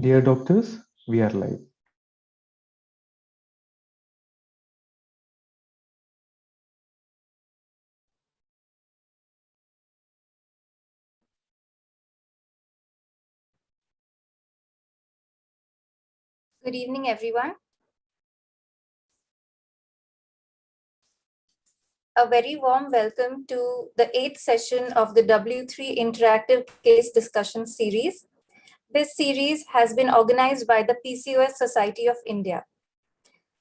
Dear doctors, we are live. Good evening, everyone. A very warm welcome to the 8th session of the W3 Interactive Case Discussion Series. This series has been organized by the PCOS Society of India.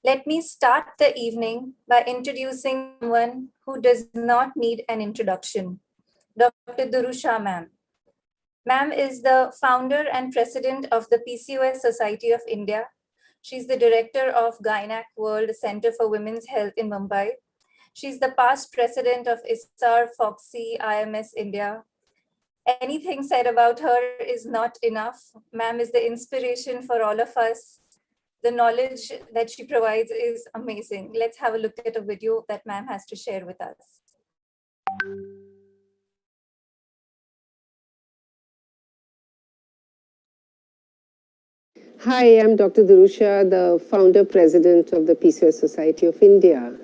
Let me start the evening by introducing someone who does not need an introduction, Dr. Durusha ma'am. Ma'am is the founder and president of the PCOS Society of India. She's the director of Gynac World Center for Women's Health in Mumbai. She's the past president of ISAR Foxy IMS India. Anything said about her is not enough. Ma'am is the inspiration for all of us. The knowledge that she provides is amazing. Let's have a look at a video that ma'am has to share with us. Hi, I'm Dr. Durusha, the founder president of the PCOS Society of India.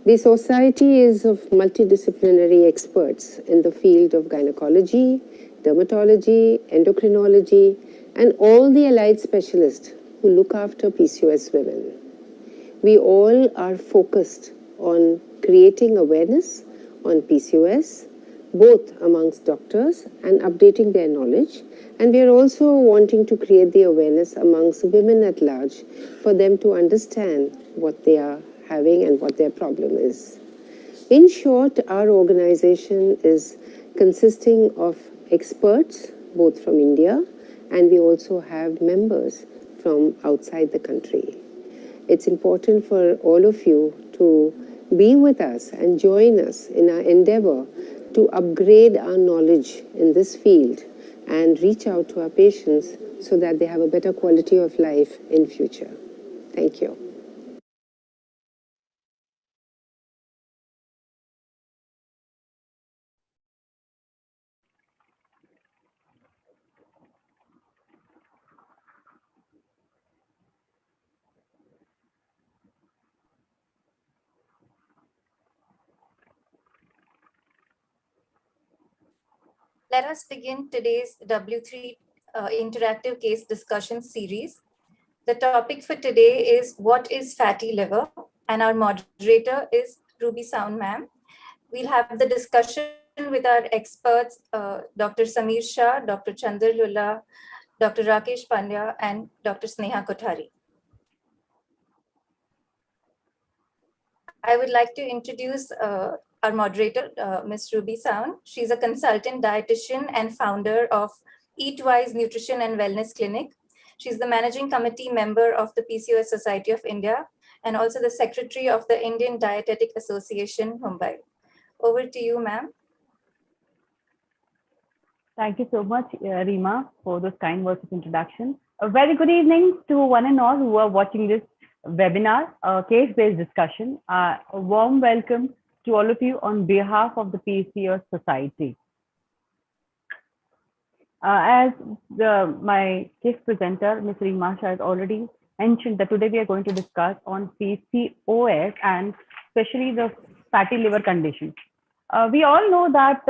The society is of multidisciplinary experts in the field of gynecology, dermatology, endocrinology, and all the allied specialists who look after PCOS women. We all are focused on creating awareness on PCOS, both amongst doctors and updating their knowledge. And we are also wanting to create the awareness amongst women at large for them to understand what they are having and what their problem is. In short, our organization is consisting of experts, both from India, and we also have members from outside the country. It's important for all of you to be with us and join us in our endeavor to upgrade our knowledge in this field and reach out to our patients so that they have a better quality of life in future. Thank you. Let us begin today's W3 interactive case discussion series. The topic for today is what is fatty liver, and our moderator is Ruby Sound ma'am. We'll have the discussion with our experts, Dr. Samir Shah, Dr. Chandra Lulla, Dr. Rakesh Pandya, and Dr. Sneha Kothari. I would like to introduce our moderator, Ms. Ruby Sound. She's a consultant dietitian and founder of Eatwise Nutrition and Wellness Clinic. She's the managing committee member of the PCOS Society of India and also the secretary of the Indian Dietetic Association, Mumbai. Over to you, ma'am. Thank you so much, Rima, for those kind words of introduction. A very good evening to one and all who are watching this webinar, case-based discussion. A warm welcome to all of you on behalf of the PCOS Society. As my case presenter, Ms. Rima Shah, has already mentioned that today we are going to discuss on PCOS and especially the fatty liver condition. We all know that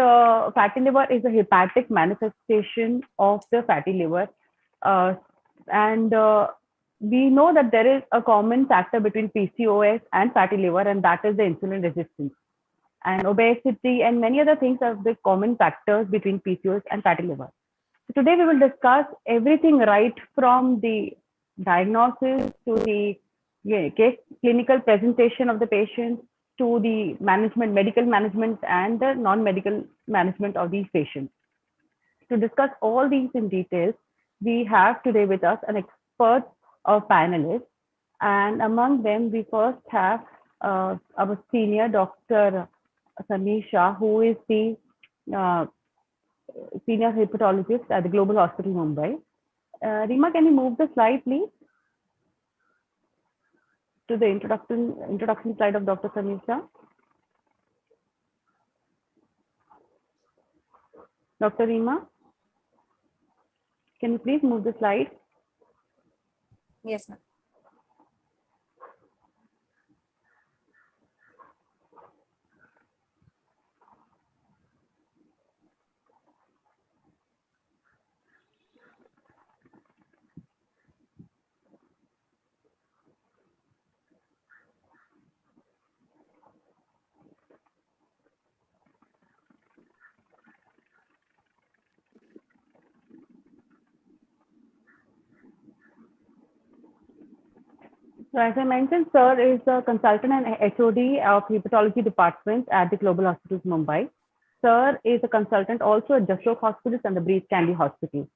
fatty liver is a hepatic manifestation of the fatty liver. And we know that there is a common factor between PCOS and fatty liver, and that is the insulin resistance. And obesity and many other things are the common factors between PCOS and fatty liver. So today we will discuss everything right from the diagnosis to the case clinical presentation of the patient to the management, medical management, and the non-medical management of these patients. To discuss all these in detail, we have today with us an expert of panelists, and among them we first have our senior Dr. Samir Shah, who is the senior hepatologist at the Global Hospital, Mumbai. Rima, can you move the slide, please, to the introduction slide of Dr. Samir Shah? Dr. Rima, can you please move the slide? Yes, ma'am. So as I mentioned, sir is a consultant and HOD of hepatology department at the Global Hospitals Mumbai. Sir is a consultant also at Jastroke Hospitals and the Breach Candy Hospital.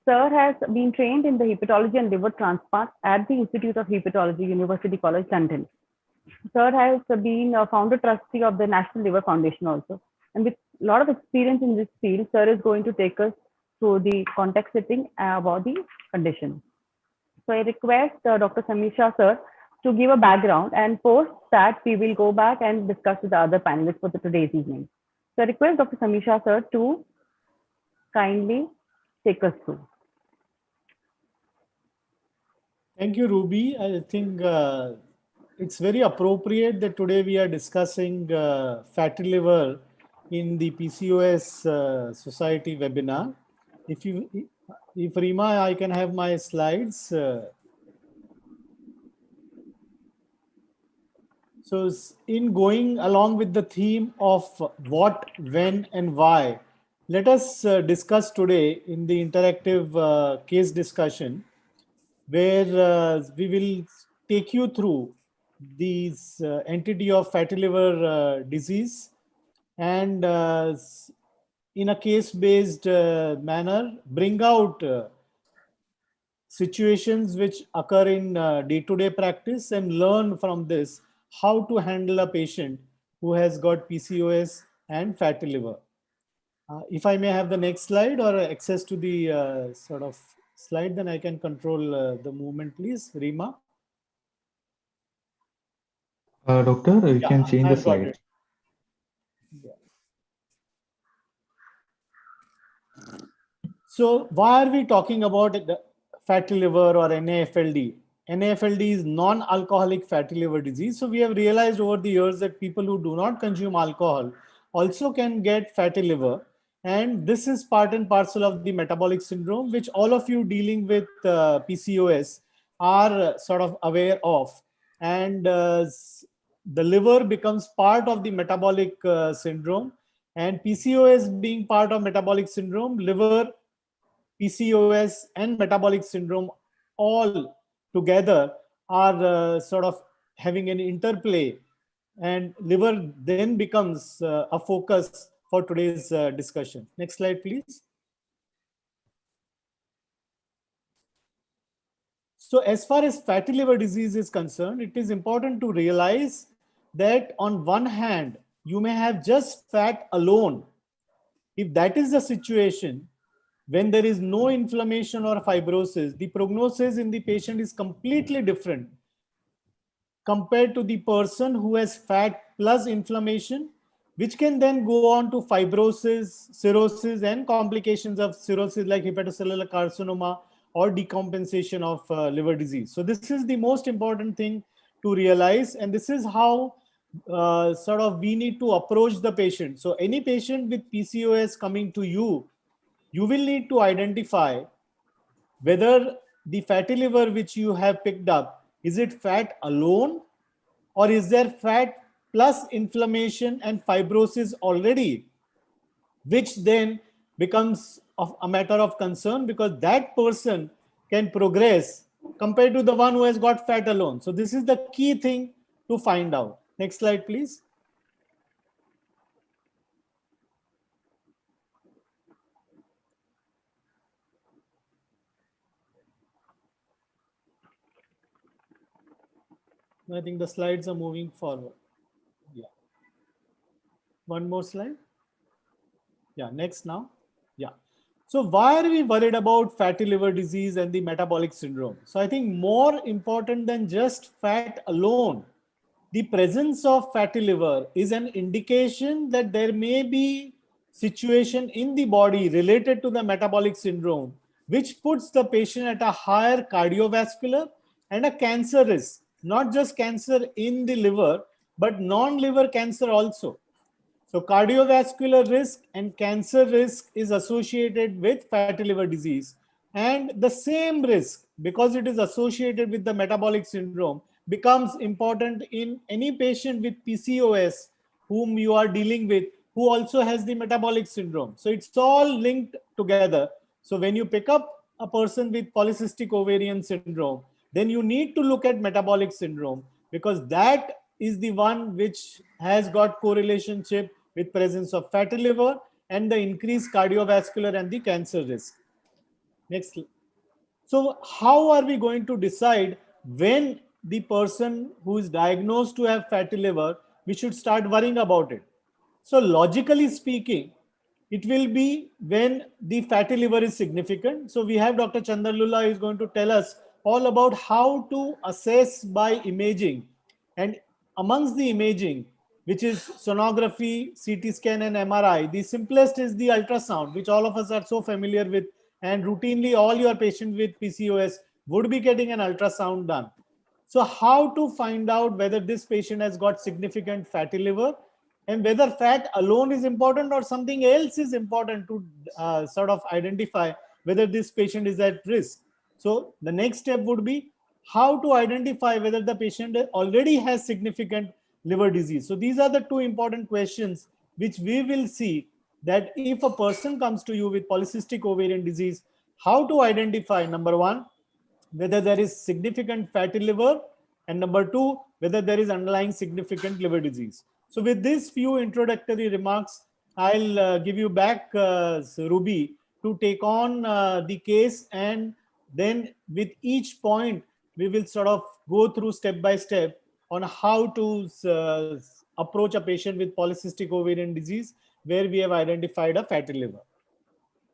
Sir has been trained in the hepatology and liver transplant at the Institute of Hepatology, University College London. Sir has been a founder trustee of the National Liver Foundation also. And with a lot of experience in this field, sir is going to take us through the context setting about the condition. So I request Dr. Samisha sir to give a background, and post that we will go back and discuss with the other panelists for today's evening. So I request Dr. Samisha sir to kindly take us through. Thank you, Ruby. I think it's very appropriate that today we are discussing fatty liver in the PCOS Society webinar. If Rima, I can have my slides. So in going along with the theme of what, when, and why, let us discuss today in the interactive case discussion, where we will take you through these entity of fatty liver disease, and in a case-based manner, bring out situations which occur in day-to-day practice and learn from this how to handle a patient who has got PCOS and fatty liver. If I may have the next slide or access to the sort of slide, then I can control the movement, please, Rima. Doctor, you can change the I've got slide. it. Yeah. So why are we talking about the fatty liver or NAFLD? NAFLD is non-alcoholic fatty liver disease. So we have realized over the years that people who do not consume alcohol also can get fatty liver. And this is part and parcel of the metabolic syndrome, which all of you dealing with PCOS are sort of aware of. And the liver becomes part of the metabolic syndrome. And PCOS being part of metabolic syndrome, liver, PCOS, and metabolic syndrome all together are sort of having an interplay, and liver then becomes a focus for today's discussion. Next slide, please. So as far as fatty liver disease is concerned, it is important to realize that on one hand, you may have just fat alone. If that is the situation, when there is no inflammation or fibrosis, the prognosis in the patient is completely different compared to the person who has fat plus inflammation, which can then go on to fibrosis, cirrhosis, and complications of cirrhosis like hepatocellular carcinoma or decompensation of liver disease. So this is the most important thing to realize, and this is how sort of we need to approach the patient. So any patient with PCOS coming to you, you will need to identify whether the fatty liver which you have picked up, is it fat alone, or is there fat plus inflammation and fibrosis already, which then becomes a matter of concern because that person can progress compared to the one who has got fat alone. So this is the key thing to find out. Next slide, please. I think the slides are moving forward. Yeah. One more slide. Yeah, next now. Yeah. So why are we worried about fatty liver disease and the metabolic syndrome? So I think more important than just fat alone, the presence of fatty liver is an indication that there may be situation in the body related to the metabolic syndrome, which puts the patient at a higher cardiovascular and a cancer risk, not just cancer in the liver, but non-liver cancer also. So cardiovascular risk and cancer risk is associated with fatty liver disease. And the same risk, because it is associated with the metabolic syndrome, becomes important in any patient with PCOS whom you are dealing with, who also has the metabolic syndrome. So it's all linked together. So when you pick up a person with polycystic ovarian syndrome, then you need to look at metabolic syndrome, because that is the one which has got correlationship with presence of fatty liver and the increased cardiovascular and the cancer risk. Next. So how are we going to decide when the person who is diagnosed to have fatty liver, we should start worrying about it? So logically speaking, it will be when the fatty liver is significant. So we have Dr. Chandralula is going to tell us all about how to assess by imaging. And amongst the imaging, which is sonography, CT scan and MRI, the simplest is the ultrasound, which all of us are so familiar with, and routinely all your patients with PCOS would be getting an ultrasound done. So how to find out whether this patient has got significant fatty liver, and whether fat alone is important or something else is important to sort of identify whether this patient is at risk. So the next step would be how to identify whether the patient already has significant liver disease. So these are the two important questions which we will see, that if a person comes to you with polycystic ovarian disease, how to identify, number one, whether there is significant fatty liver, and number two, whether there is underlying significant liver disease. So with these few introductory remarks, I'll give you back Ruby to take on the case, and then with each point we will sort of go through step by step on how to approach a patient with polycystic ovarian disease where we have identified a fatty liver.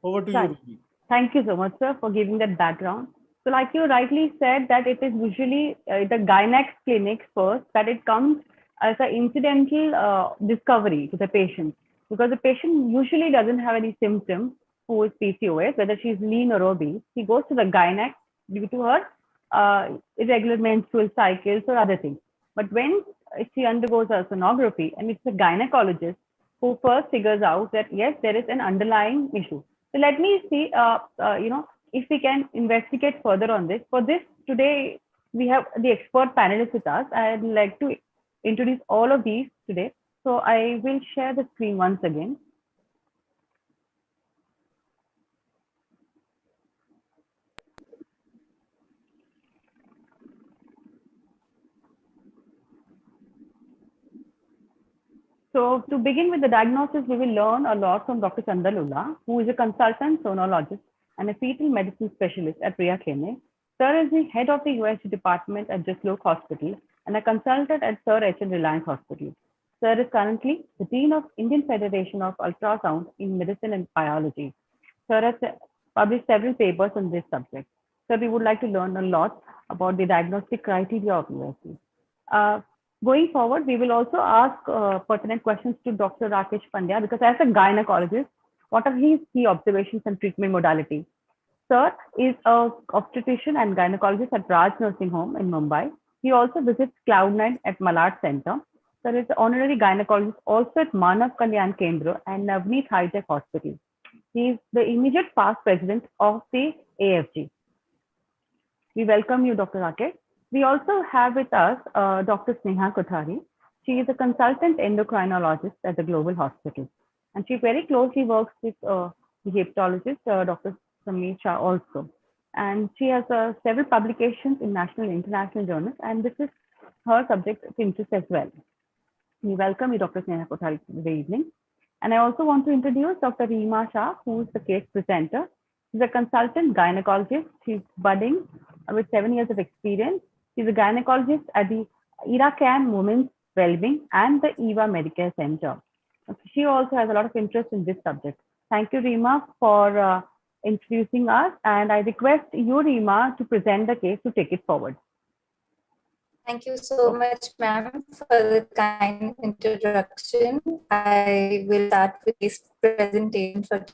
Over to you, Ruby. Thank you so much, sir, for giving that background. So like you rightly said, that it is usually the gynec clinic first, that it comes as an incidental discovery to the patient, because the patient usually doesn't have any symptoms who is PCOS, whether she's lean or obese. She goes to the gynec due to her irregular menstrual cycles or other things. But when she undergoes a sonography, and it's a gynecologist who first figures out that yes, there is an underlying issue. So let me see, if we can investigate further on this. For this, today we have the expert panelists with us. I'd like to introduce all of these today. So I will share the screen once again. So to begin with the diagnosis, we will learn a lot from Dr. Chandralula, who is a consultant sonologist and a fetal medicine specialist at Priya Clinic. Sir is the head of the USG department at Jaslok Hospital and a consultant at Sir H.N. Reliance Hospital. Sir is currently the Dean of Indian Federation of Ultrasound in Medicine and Biology. Sir has published several papers on this subject. So we would like to learn a lot about the diagnostic criteria of USG. Going forward, we will also ask pertinent questions to Dr. Rakesh Pandya, because as a gynecologist, what are his key observations and treatment modalities? Sir is an obstetrician and gynecologist at Raj Nursing Home in Mumbai. He also visits Cloud9 at Malad Center. Sir is the honorary gynecologist also at Manav Kalyan Kendra and Navneet High-Tech Hospital. He is the immediate past president of the AFG. We welcome you, Dr. Rakesh. We also have with us Dr. Sneha Kothari. She is a consultant endocrinologist at the Global Hospital. And she very closely works with the hepatologist, Dr. Sameer Shah also. And she has several publications in national and international journals, and this is her subject of interest as well. We welcome you, Dr. Sneha Kothari, today evening. And I also want to introduce Dr. Reema Shah, who is the case presenter. She's a consultant gynecologist. She's budding with 7 years of experience. She's a gynecologist at the IRACAM Women's Wellbeing and the EVA Medicare Center. She also has a lot of interest in this subject. Thank you, Reema, for introducing us. And I request you, Reema, to present the case to take it forward. Thank you so much, ma'am, for the kind introduction. I will start with this presentation.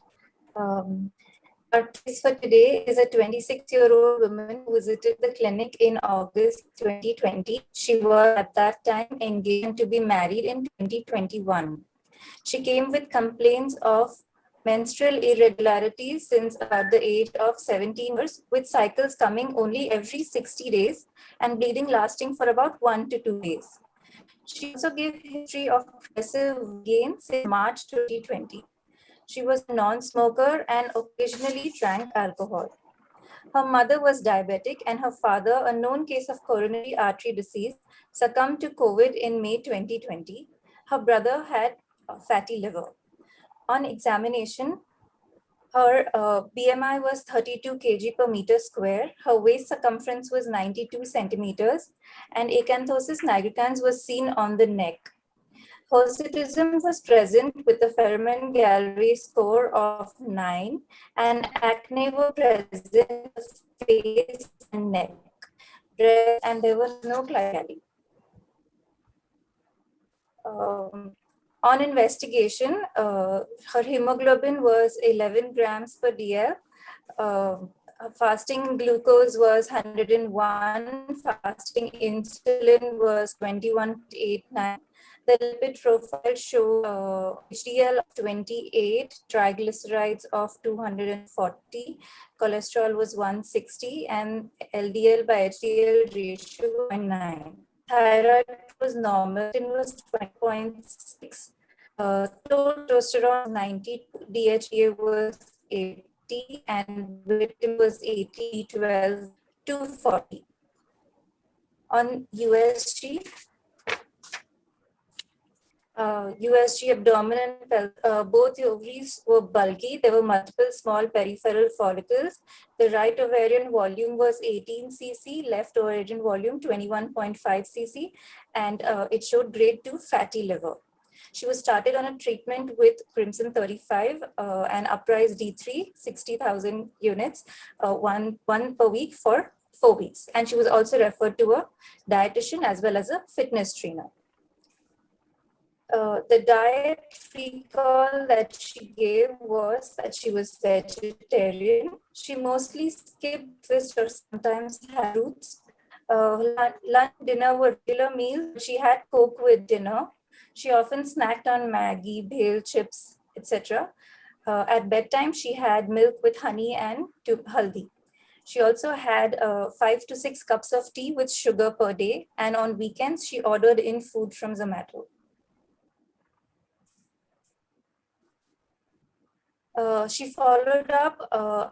Our case for today is a 26-year-old woman who visited the clinic in August 2020. She was at that time engaged to be married in 2021. She came with complaints of menstrual irregularities since about the age of 17 years, with cycles coming only every 60 days and bleeding lasting for about 1 to 2 days. She also gave history of progressive gain since March 2020. She was a non-smoker and occasionally drank alcohol. Her mother was diabetic and her father, a known case of coronary artery disease, succumbed to COVID in May 2020. Her brother had fatty liver. On examination, her BMI was 32 kg per meter square. Her waist circumference was 92 centimeters, and acanthosis nigricans was seen on the neck. Hirsutism was present with a Fermat-Gallery score of 9, and acne were present in the face and neck, and there was no clypeality. On investigation, her hemoglobin was 11 grams per dl. Her fasting glucose was 101. Fasting insulin was 21.89. The lipid profile showed HDL of 28, triglycerides of 240, cholesterol was 160, and LDL by HDL ratio 0.9. Thyroid was normal, it was 20.6. Total testosterone was 90, DHEA was 80, and vitamin was 80, 12, 240. On USG, USG abdomen and both ovaries were bulky. There were multiple small peripheral follicles. The right ovarian volume was 18 cc, left ovarian volume 21.5 cc, and it showed grade 2 fatty liver. She was started on a treatment with Crimson 35 and Uprise D3, 60,000 units, one per week for 4 weeks. And she was also referred to a dietitian as well as a fitness trainer. The diet recall that she gave was that she was vegetarian. She mostly skipped fish or sometimes had fruits. Lunch, dinner were regular meals. She had Coke with dinner. She often snacked on Maggi, bhel, chips, etc. At bedtime, she had milk with honey and haldi. She also had 5 to 6 cups of tea with sugar per day. And on weekends, she ordered in food from Zomato. She followed up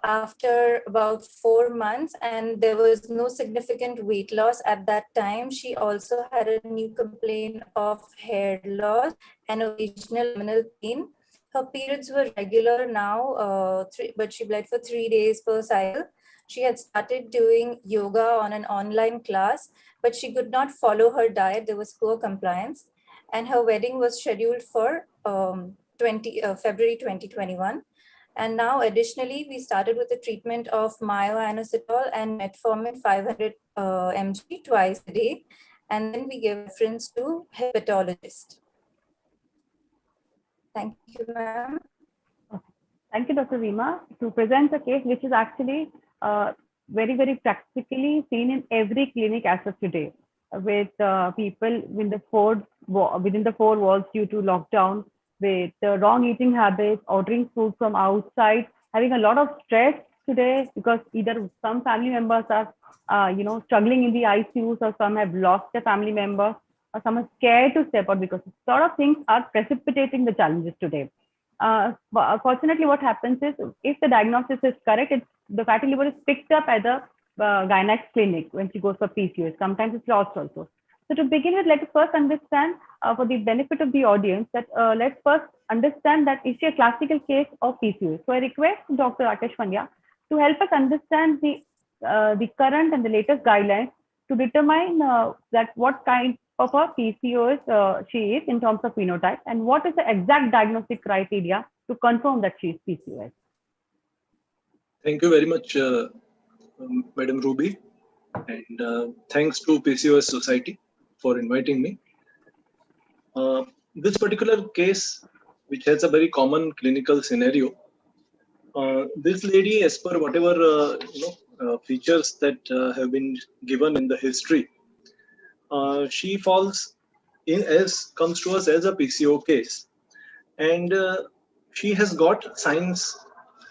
after about 4 months, and there was no significant weight loss at that time. She also had a new complaint of hair loss and occasional abdominal pain. Her periods were regular now, but she bled for 3 days per cycle. She had started doing yoga on an online class, but she could not follow her diet. There was poor compliance, and her wedding was scheduled for February 2021. And now, additionally, we started with the treatment of myoinositol and metformin 500 mg twice a day. And then we gave reference to hepatologist. Thank you, ma'am. Thank you, Dr. Reema, to present a case which is actually very, very practically seen in every clinic as of today, with people within the four walls due to lockdown, with wrong eating habits, ordering food from outside, having a lot of stress today because either some family members are, struggling in the ICUs, or some have lost their family member, or some are scared to step out because a lot of things are precipitating the challenges today. Fortunately, what happens is, if the diagnosis is correct, the fatty liver is picked up at the gynec's clinic when she goes for PCOS. Sometimes it's lost also. So to begin with, let's first understand, for the benefit of the audience, that let's first understand that is she a classical case of PCOS. So I request Dr. Rakesh Pandya to help us understand the current and the latest guidelines to determine that what kind of a PCOS she is in terms of phenotype, and what is the exact diagnostic criteria to confirm that she is PCOS. Thank you very much, Madam Ruby, and thanks to PCOS Society for inviting me. This particular case, which has a very common clinical scenario, This lady, as per whatever features that have been given in the history, she falls in as comes to us as a PCO case, and she has got signs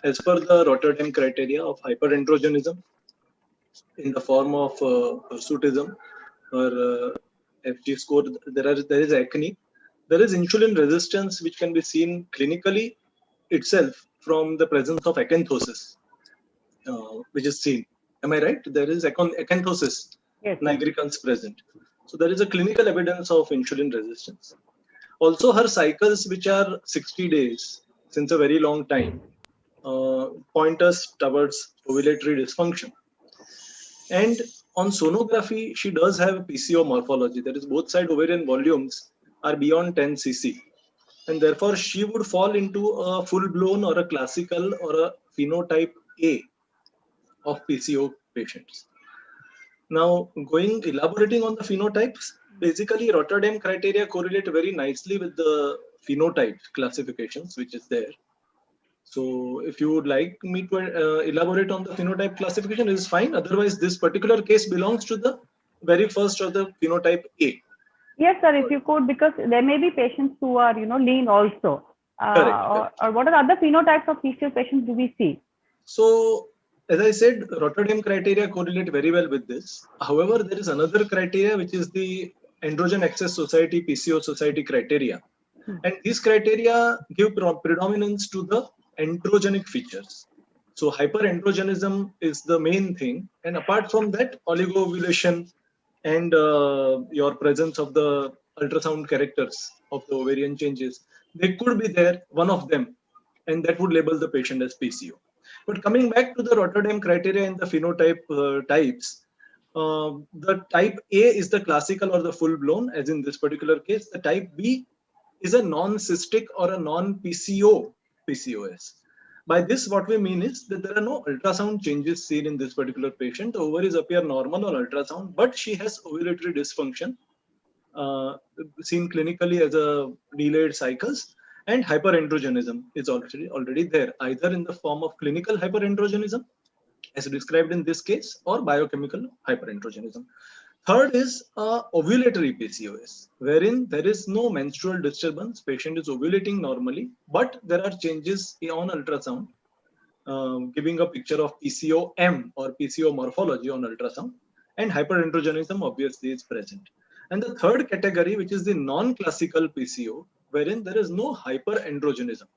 as per the Rotterdam criteria of hyperandrogenism in the form of hirsutism or FG score. There is acne. There is insulin resistance, which can be seen clinically itself from the presence of acanthosis, which is seen. Am I right? There is acanthosis Yes. nigricans present. So there is a clinical evidence of insulin resistance. Also, her cycles, which are 60 days since a very long time, point us towards ovulatory dysfunction. And on sonography, she does have PCO morphology. That is, both side ovarian volumes are beyond 10 cc. And therefore, she would fall into a full-blown or a classical or a phenotype A of PCO patients. Now, elaborating on the phenotypes, basically Rotterdam criteria correlate very nicely with the phenotype classifications, which is there. So if you would like me to elaborate on the phenotype classification, it is fine. Otherwise, this particular case belongs to the very first of the phenotype A. Yes, sir, if you could, because there may be patients who are, lean also. Correct. Or what are the other phenotypes of PCO patients do we see? So, as I said, Rotterdam criteria correlate very well with this. However, there is another criteria, which is the Androgen Access Society, PCO Society criteria. And these criteria give predominance to the androgenic features. So hyperandrogenism is the main thing. And apart from that, oligoovulation and your presence of the ultrasound characters of the ovarian changes, they could be there, one of them, and that would label the patient as PCO. But coming back to the Rotterdam criteria and the phenotype types, the type A is the classical or the full-blown, as in this particular case. The type B is a non-cystic or a non-PCO PCOS. By this, what we mean is that there are no ultrasound changes seen in this particular patient. The ovaries appear normal on ultrasound, but she has ovulatory dysfunction seen clinically as a delayed cycles, and hyperandrogenism is already there, either in the form of clinical hyperandrogenism, as described in this case, or biochemical hyperandrogenism. Third is ovulatory PCOS, wherein there is no menstrual disturbance. Patient is ovulating normally, but there are changes on ultrasound, giving a picture of PCOM or PCO morphology on ultrasound, and hyperandrogenism obviously is present. And the third category, which is the non-classical PCO, wherein there is no hyperandrogenism,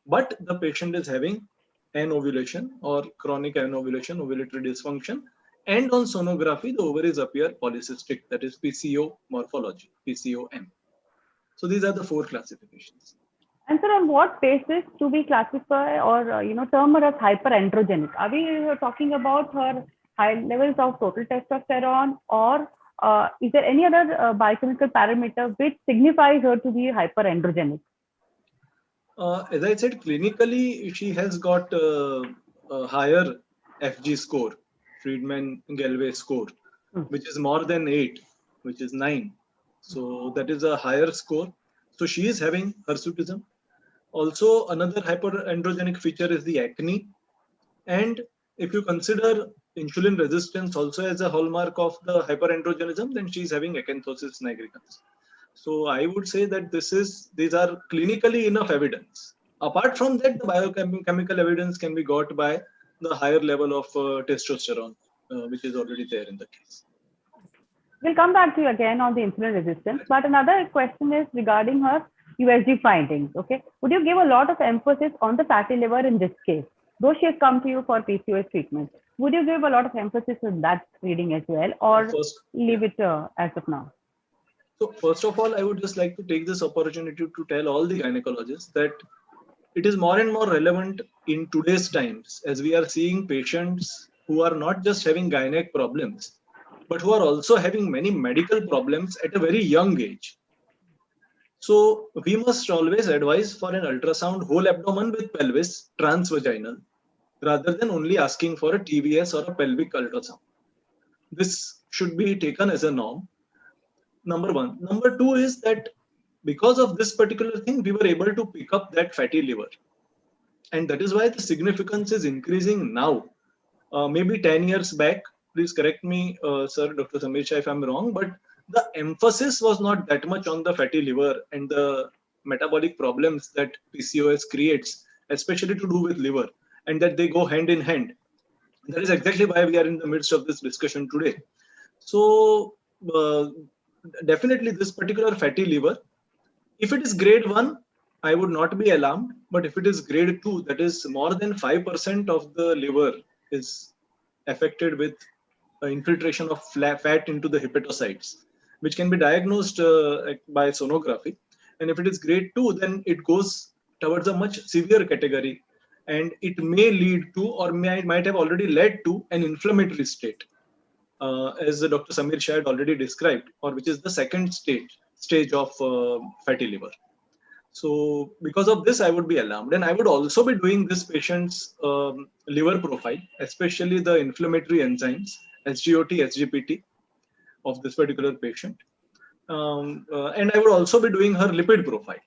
but the patient is having anovulation or chronic anovulation, ovulatory dysfunction, and on sonography, the ovaries appear polycystic, that is PCO morphology, PCOM. So these are the four classifications. And sir, on what basis do we classify or term her as hyperandrogenic? Are we talking about her high levels of total testosterone, or is there any other biochemical parameter which signifies her to be hyperandrogenic? As I said, clinically, she has got a higher FG score, Friedman-Galway score, which is more than 8, which is 9. So that is a higher score. So she is having hirsutism. Also, another hyperandrogenic feature is the acne. And if you consider insulin resistance also as a hallmark of the hyperandrogenism, then she is having acanthosis nigricans. So I would say that these are clinically enough evidence. Apart from that, the biochemical evidence can be got by the higher level of testosterone, which is already there in the case. We'll come back to you again on the insulin resistance, but another question is regarding her USG findings. Okay, would you give a lot of emphasis on the fatty liver in this case? Though she has come to you for PCOS treatment, would you give a lot of emphasis on that reading as well, or leave it as of now? So first of all, I would just like to take this opportunity to tell all the gynecologists that it is more and more relevant in today's times, as we are seeing patients who are not just having gynec problems, but who are also having many medical problems at a very young age. So we must always advise for an ultrasound whole abdomen with pelvis, transvaginal, rather than only asking for a TVS or a pelvic ultrasound. This should be taken as a norm. Number one. Number two is that because of this particular thing, we were able to pick up that fatty liver. And that is why the significance is increasing now. Maybe 10 years back, please correct me, sir, Dr. Samir Shah, if I'm wrong, but the emphasis was not that much on the fatty liver and the metabolic problems that PCOS creates, especially to do with liver, and that they go hand in hand. That is exactly why we are in the midst of this discussion today. So definitely this particular fatty liver, if it is grade 1, I would not be alarmed. But if it is grade 2, that is more than 5% of the liver is affected with infiltration of fat into the hepatocytes, which can be diagnosed by sonography. And if it is grade 2, then it goes towards a much severe category, and it may lead to, or might have already led to, an inflammatory state, as Dr. Samir Shah had already described, or which is the second stage of fatty liver. So because of this, I would be alarmed. And I would also be doing this patient's liver profile, especially the inflammatory enzymes, SGOT, SGPT of this particular patient. And I would also be doing her lipid profile.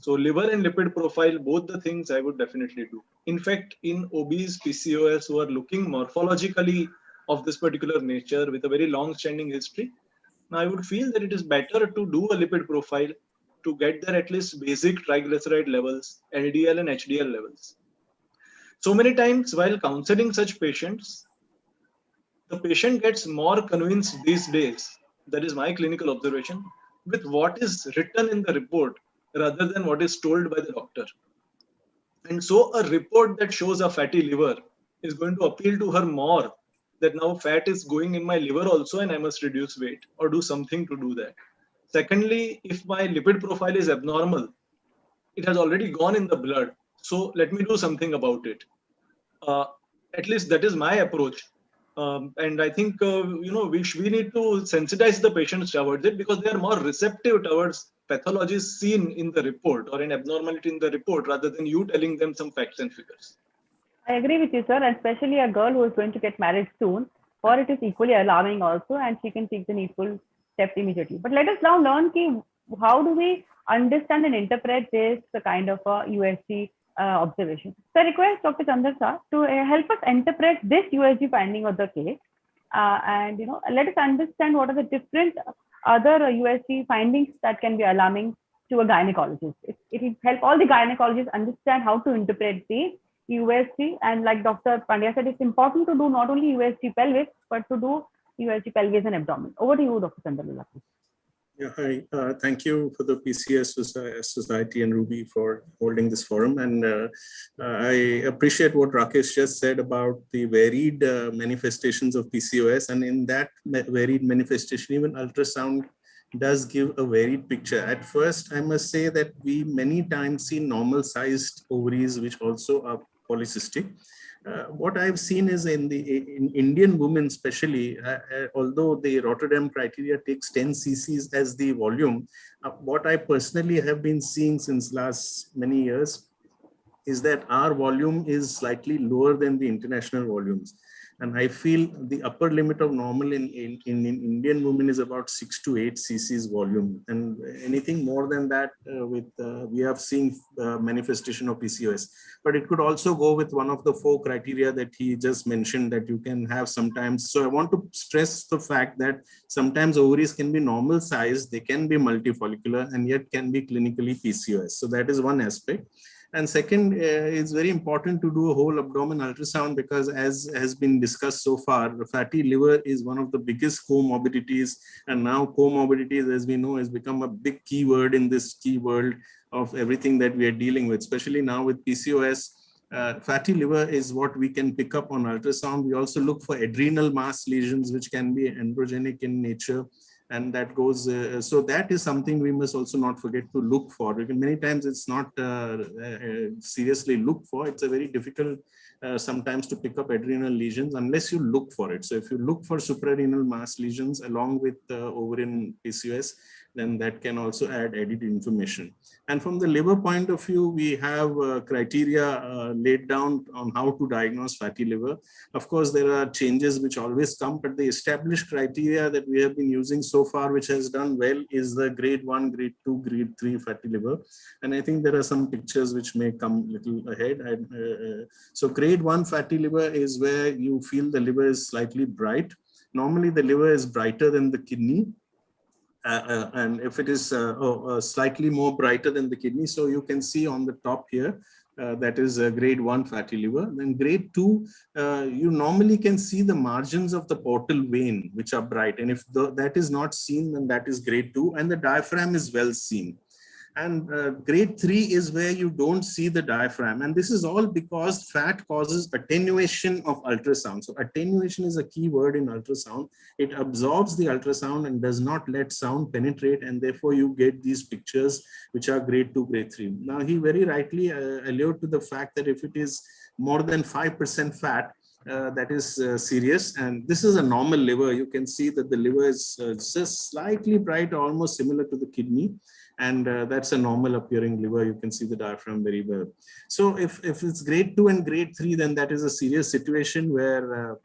So liver and lipid profile, both the things I would definitely do. In fact, in obese PCOS who are looking morphologically of this particular nature with a very long-standing history, I would feel that it is better to do a lipid profile to get there at least basic triglyceride levels, LDL and HDL levels. So many times while counseling such patients, the patient gets more convinced these days, that is my clinical observation, with what is written in the report rather than what is told by the doctor. And so a report that shows a fatty liver is going to appeal to her more, that now fat is going in my liver also and I must reduce weight or do something to do that. Secondly, if my lipid profile is abnormal, it has already gone in the blood. So let me do something about it. At least that is my approach. And I think, we need to sensitize the patients towards it, because they are more receptive towards pathologies seen in the report or an abnormality in the report rather than you telling them some facts and figures. I agree with you, sir, and especially a girl who is going to get married soon, for it is equally alarming also, and she can take the needful steps immediately. But let us now learn how do we understand and interpret this kind of a USG observation. So I request Dr. Chandra sir to help us interpret this USG finding of the case, and let us understand what are the different other USG findings that can be alarming to a gynecologist. It will help all the gynecologists understand how to interpret the USG, and like Dr. Pandya said, it's important to do not only USG pelvis, but to do USG pelvis and abdomen. Over to you, Dr. Chandralila. Yeah, hi. Thank you for the PCOS Society and Ruby for holding this forum. And I appreciate what Rakesh just said about the varied manifestations of PCOS. And in that varied manifestation, even ultrasound does give a varied picture. At first, I must say that we many times see normal sized ovaries, which also are polycystic. What I've seen is in Indian women, especially, although the Rotterdam criteria takes 10 cc's as the volume, what I personally have been seeing since last many years is that our volume is slightly lower than the international volumes. And I feel the upper limit of normal in Indian women is about 6 to 8 cc's volume. And anything more than that, we have seen manifestation of PCOS. But it could also go with one of the 4 criteria that he just mentioned that you can have sometimes. So I want to stress the fact that sometimes ovaries can be normal size, they can be multifollicular, and yet can be clinically PCOS. So that is one aspect. And second, it's very important to do a whole abdomen ultrasound, because as has been discussed so far, fatty liver is one of the biggest comorbidities. And now comorbidities, as we know, has become a big keyword in this key world of everything that we are dealing with, especially now with PCOS. Fatty liver is what we can pick up on ultrasound. We also look for adrenal mass lesions, which can be androgenic in nature. And that goes, so that is something we must also not forget to look for. Because many times it's not seriously looked for. It's a very difficult sometimes to pick up adrenal lesions unless you look for it. So if you look for suprarenal mass lesions along with ovarian PCOS, then that can also add added information. And from the liver point of view, we have criteria laid down on how to diagnose fatty liver. Of course, there are changes which always come, but the established criteria that we have been using so far, which has done well, is the grade 1, grade 2, grade 3 fatty liver. And I think there are some pictures which may come a little ahead. So grade 1 fatty liver is where you feel the liver is slightly bright. Normally, the liver is brighter than the kidney. And if it is slightly more brighter than the kidney, so you can see on the top here, that is grade 1 fatty liver. Then grade 2, you normally can see the margins of the portal vein, which are bright. And if that is not seen, then that is grade 2, and the diaphragm is well seen. And grade 3 is where you don't see the diaphragm. And this is all because fat causes attenuation of ultrasound. So attenuation is a key word in ultrasound. It absorbs the ultrasound and does not let sound penetrate. And therefore you get these pictures which are grade 2, grade 3. Now he very rightly alluded to the fact that if it is more than 5% fat, that is serious. And this is a normal liver. You can see that the liver is just slightly bright, almost similar to the kidney. And that's a normal appearing liver. You can see the diaphragm very well. So if it's grade 2 and grade 3, then that is a serious situation where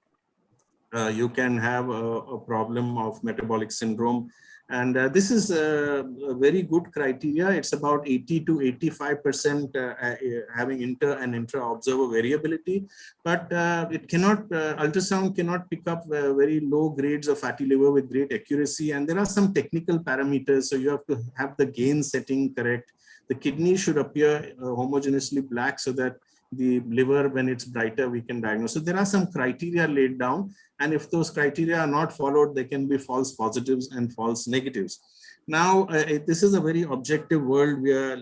you can have a problem of metabolic syndrome. And this is a very good criteria. It's about 80 to 85% having inter and intra observer variability, but it cannot, ultrasound cannot pick up very low grades of fatty liver with great accuracy. And there are some technical parameters. So you have to have the gain setting correct. The kidney should appear homogeneously black so that the liver, when it's brighter, we can diagnose. So there are some criteria laid down. And if those criteria are not followed, there can be false positives and false negatives. Now, this is a very objective world we are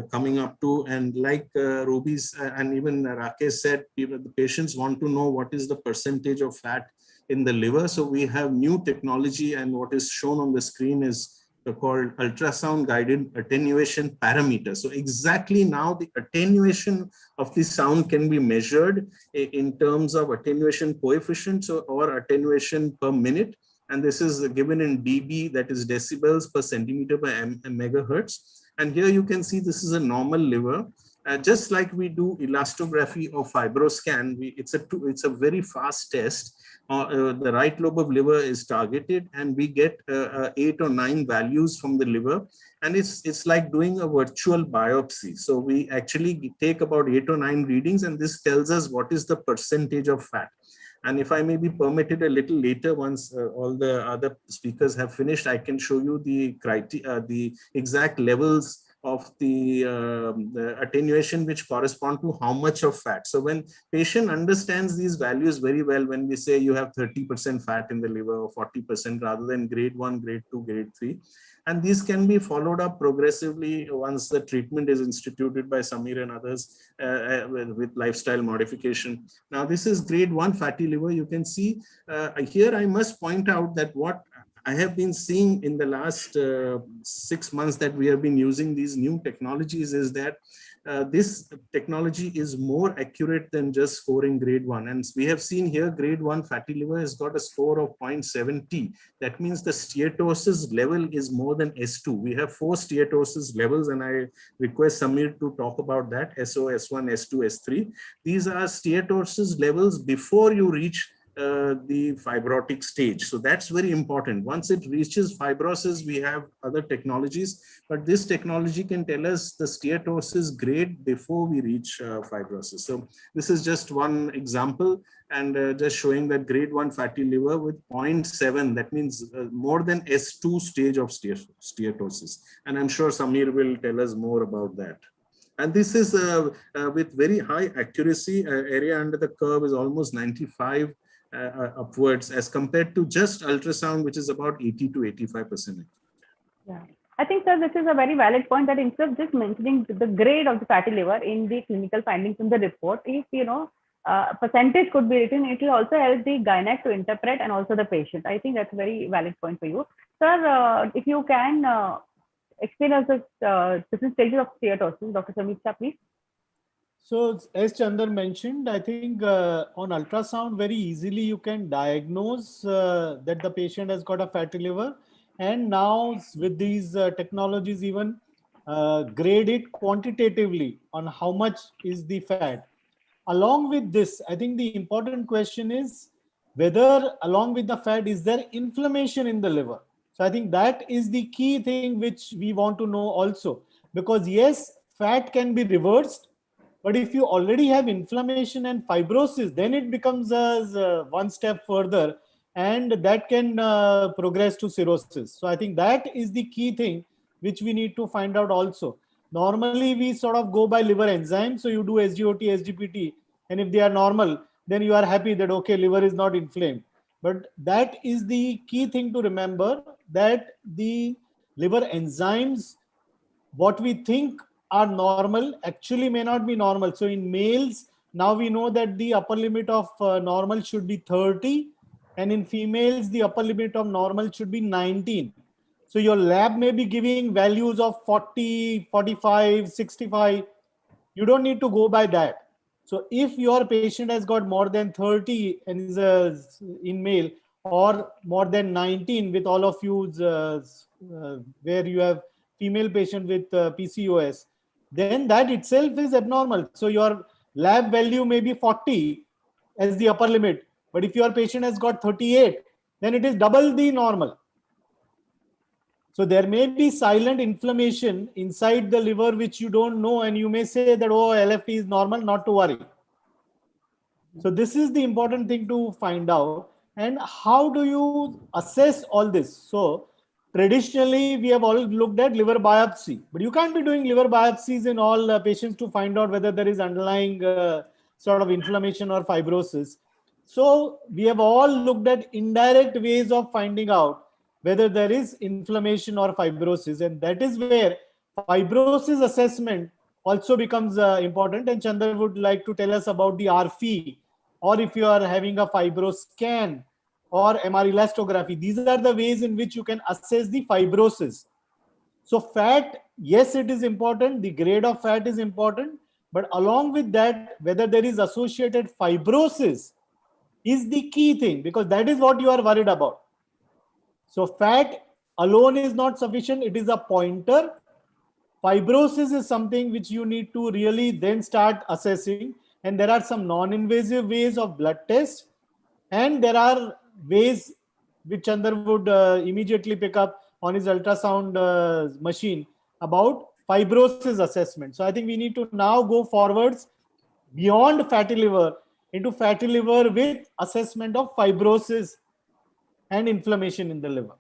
coming up to. And like Ruby's and even Rakesh said, the patients want to know what is the percentage of fat in the liver. So we have new technology, and what is shown on the screen is called ultrasound guided attenuation parameter. So exactly now the attenuation of the sound can be measured in terms of attenuation coefficient or attenuation per minute. And this is given in dB, that is decibels per centimeter per megahertz. And here you can see this is a normal liver. Just like we do elastography or fibroscan, it's a very fast test. The right lobe of liver is targeted, and we get 8 or 9 values from the liver, and it's like doing a virtual biopsy. So we actually take about 8 or 9 readings, and this tells us what is the percentage of fat. And if I may be permitted a little later, once all the other speakers have finished, I can show you the exact levels of the attenuation which correspond to how much of fat. So when patient understands these values very well, when we say you have 30% fat in the liver or 40% rather than grade 1, grade 2, grade 3, and these can be followed up progressively once the treatment is instituted by Samir and others with lifestyle modification. Now this is grade 1 fatty liver. You can see here I must point out that what I have been seeing in the last 6 months that we have been using these new technologies is that this technology is more accurate than just scoring grade 1. And we have seen here grade 1 fatty liver has got a score of 0.7T. That means the steatosis level is more than S2. We have 4 steatosis levels, and I request Samir to talk about that, SO, S1, S2, S3. These are steatosis levels before you reach the fibrotic stage. So that's very important. Once it reaches fibrosis, we have other technologies, but this technology can tell us the steatosis grade before we reach fibrosis. So this is just one example, and just showing that grade 1 fatty liver with 0.7, that means more than S2 stage of steatosis. And I'm sure Samir will tell us more about that. And this is with very high accuracy. Area under the curve is almost 95 upwards as compared to just ultrasound, which is about 80 to 85%. Yeah, I think, sir, this is a very valid point that instead of just mentioning the grade of the fatty liver in the clinical findings in the report, if percentage could be written, it will also help the gynec to interpret and also the patient. I think that's a very valid point for you, sir. If you can explain us the different stages of steatosis, Dr. Samir, please. So as Chandan mentioned, I think on ultrasound, very easily you can diagnose that the patient has got a fatty liver. And now with these technologies, even grade it quantitatively on how much is the fat. Along with this, I think the important question is whether along with the fat, is there inflammation in the liver? So I think that is the key thing which we want to know also, because yes, fat can be reversed, but if you already have inflammation and fibrosis, then it becomes as one step further, and that can progress to cirrhosis. So I think that is the key thing which we need to find out also. Normally, we sort of go by liver enzymes. So you do SGOT, SGPT, and if they are normal, then you are happy that, okay, liver is not inflamed. But that is the key thing to remember, that the liver enzymes, what we think are normal actually may not be normal. So in males, now we know that the upper limit of normal should be 30, and in females, the upper limit of normal should be 19. So your lab may be giving values of 40, 45, 65. You don't need to go by that. So if your patient has got more than 30 and is in male, or more than 19 with all of you where you have female patient with PCOS, then that itself is abnormal. So your lab value may be 40 as the upper limit, but if your patient has got 38, then it is double the normal. So there may be silent inflammation inside the liver which you don't know, and you may say that, oh, LFT is normal, not to worry. So this is the important thing to find out. And how do you assess all this? So traditionally, we have all looked at liver biopsy, but you can't be doing liver biopsies in all patients to find out whether there is underlying sort of inflammation or fibrosis. So we have all looked at indirect ways of finding out whether there is inflammation or fibrosis. And that is where fibrosis assessment also becomes important. And Chandra would like to tell us about the RFE, or if you are having a fibroscan or MR elastography. These are the ways in which you can assess the fibrosis. So fat, yes, it is important. The grade of fat is important. But along with that, whether there is associated fibrosis is the key thing, because that is what you are worried about. So fat alone is not sufficient. It is a pointer. Fibrosis is something which you need to really then start assessing. And there are some non-invasive ways of blood tests. And there are ways which Chandra would immediately pick up on his ultrasound machine about fibrosis assessment. So I think we need to now go forwards beyond fatty liver into fatty liver with assessment of fibrosis and inflammation in the liver.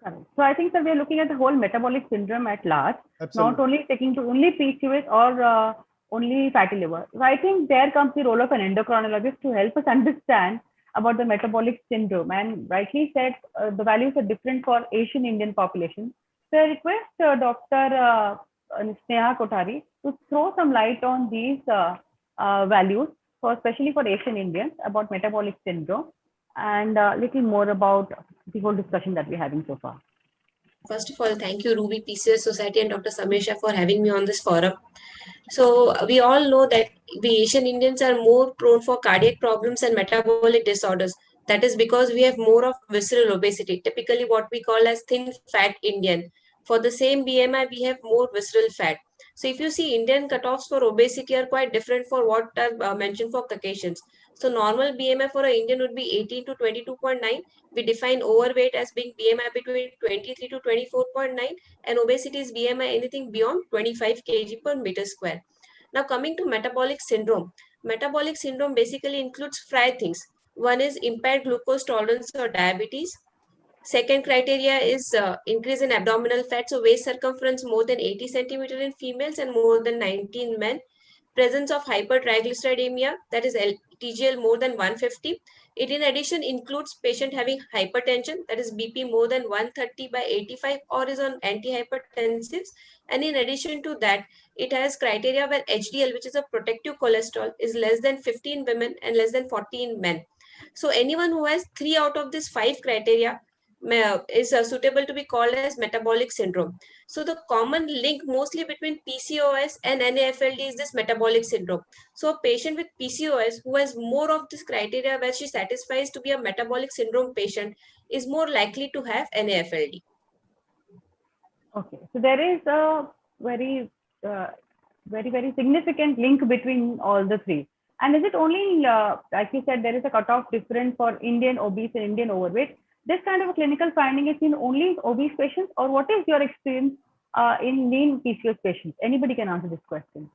Correct. So I think that we are looking at the whole metabolic syndrome at large, Absolutely. not only taking to only PCOS or only fatty liver. So I think there comes the role of an endocrinologist to help us understand about the metabolic syndrome. And rightly said, the values are different for Asian Indian population. So I request Dr. Sneha Kothari to throw some light on these values, especially for Asian Indians, about metabolic syndrome, and a little more about the whole discussion that we're having so far. First of all, thank you, Ruby, PCOS Society, and Dr. Samesha for having me on this forum. So we all know that we Asian Indians are more prone for cardiac problems and metabolic disorders. That is because we have more of visceral obesity, typically what we call as thin fat Indian. For the same BMI, we have more visceral fat. So if you see, Indian cutoffs for obesity are quite different for what I've mentioned for Caucasians. So normal BMI for an Indian would be 18 to 22.9. We define overweight as being BMI between 23 to 24.9, and obesity is BMI anything beyond 25 kg per meter square. Now coming to metabolic syndrome. Metabolic syndrome basically includes 5 things. One is impaired glucose tolerance or diabetes. Second criteria is increase in abdominal fat, so waist circumference more than 80 centimeter in females and more than 90 in men. Presence of hypertriglyceridemia, that is TGL more than 150. It in addition includes patient having hypertension, that is BP more than 130/85 or is on antihypertensives. And in addition to that, it has criteria where HDL, which is a protective cholesterol, is less than 50 in women and less than 40 in men. So anyone who has 3 out of these 5 criteria is suitable to be called as metabolic syndrome. So the common link mostly between PCOS and NAFLD is this metabolic syndrome. So a patient with PCOS who has more of this criteria where she satisfies to be a metabolic syndrome patient is more likely to have NAFLD. Okay, so there is a very, very significant link between all the three. And is it only, like you said, there is a cutoff difference for Indian obese and Indian overweight? This kind of a clinical finding is in only obese patients, or what is your experience in lean PCOS patients? Anybody can answer this question.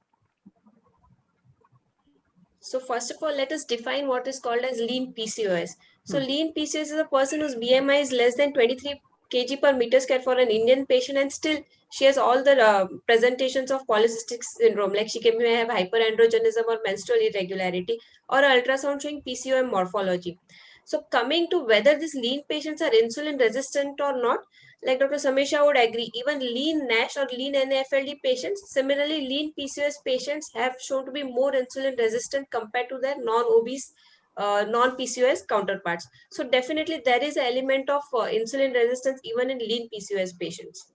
So first of all, let us define what is called as lean PCOS. So lean PCOS is a person whose BMI is less than 23 kg per meter square for an Indian patient, and still she has all the presentations of polycystic syndrome, like she may have hyperandrogenism or menstrual irregularity, or ultrasound showing PCOM morphology. So coming to whether these lean patients are insulin resistant or not, like Dr. Samesha would agree, even lean NASH or lean NAFLD patients, similarly lean PCOS patients have shown to be more insulin resistant compared to their non-obese, non-PCOS counterparts. So definitely there is an element of insulin resistance even in lean PCOS patients.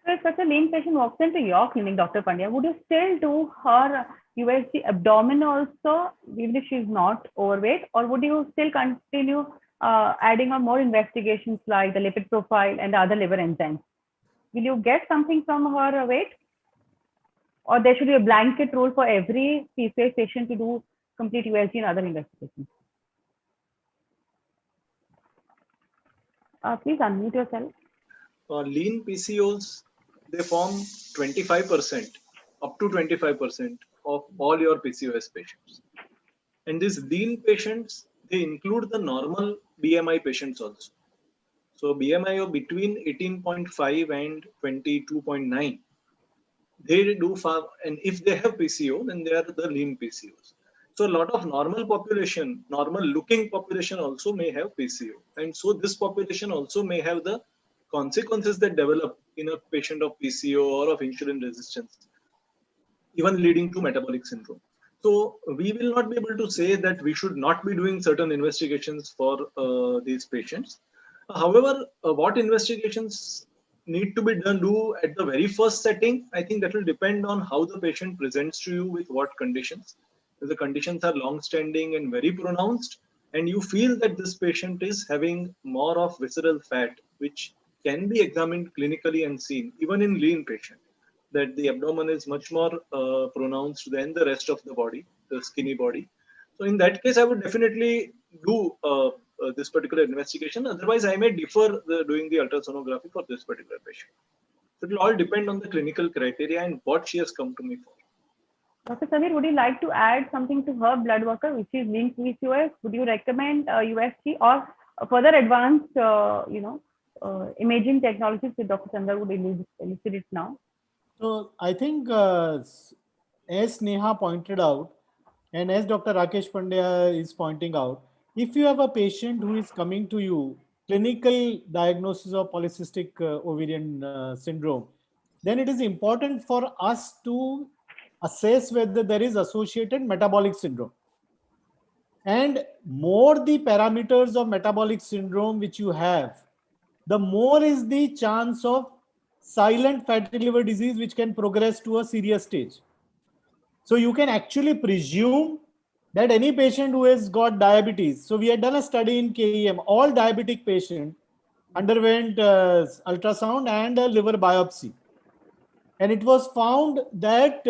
So if such a lean patient walks into your clinic, Dr. Pandya, would you still do her USG abdomen also, even if she's not overweight, or would you still continue adding on more investigations like the lipid profile and the other liver enzymes? Will you get something from her weight? Or there should be a blanket rule for every PCOS patient to do complete USG and other investigations? Please unmute yourself. Lean PCOs, they form 25%, up to 25% of all your PCOS patients. And these lean patients, they include the normal BMI patients also. So BMI of between 18.5 and 22.9, they do far, and if they have PCO, then they are the lean PCOs. So a lot of normal population, normal looking population also may have PCO. And so this population also may have the consequences that develop in a patient of PCO or of insulin resistance, even leading to metabolic syndrome. So we will not be able to say that we should not be doing certain investigations for these patients. However, what investigations need to be do at the very first setting, I think that will depend on how the patient presents to you with what conditions. If the conditions are long-standing and very pronounced, and you feel that this patient is having more of visceral fat, which can be examined clinically and seen, even in lean patient, that the abdomen is much more pronounced than the rest of the body, the skinny body. So in that case, I would definitely do this particular investigation. Otherwise, I may defer doing the ultrasonography for this particular patient. So it will all depend on the clinical criteria and what she has come to me for. Dr. Samir, would you like to add something to her blood worker, which is linked to PCOS? Would you recommend USG or further advanced, imaging technologies that Dr. Chandra would elucidate now? So I think as Neha pointed out, and as Dr. Rakesh Pandya is pointing out, if you have a patient who is coming to you, clinical diagnosis of polycystic ovarian syndrome, then it is important for us to assess whether there is associated metabolic syndrome. And more the parameters of metabolic syndrome which you have, the more is the chance of silent fatty liver disease which can progress to a serious stage. So you can actually presume that any patient who has got diabetes, so we had done a study in KEM, all diabetic patients underwent ultrasound and a liver biopsy. And it was found that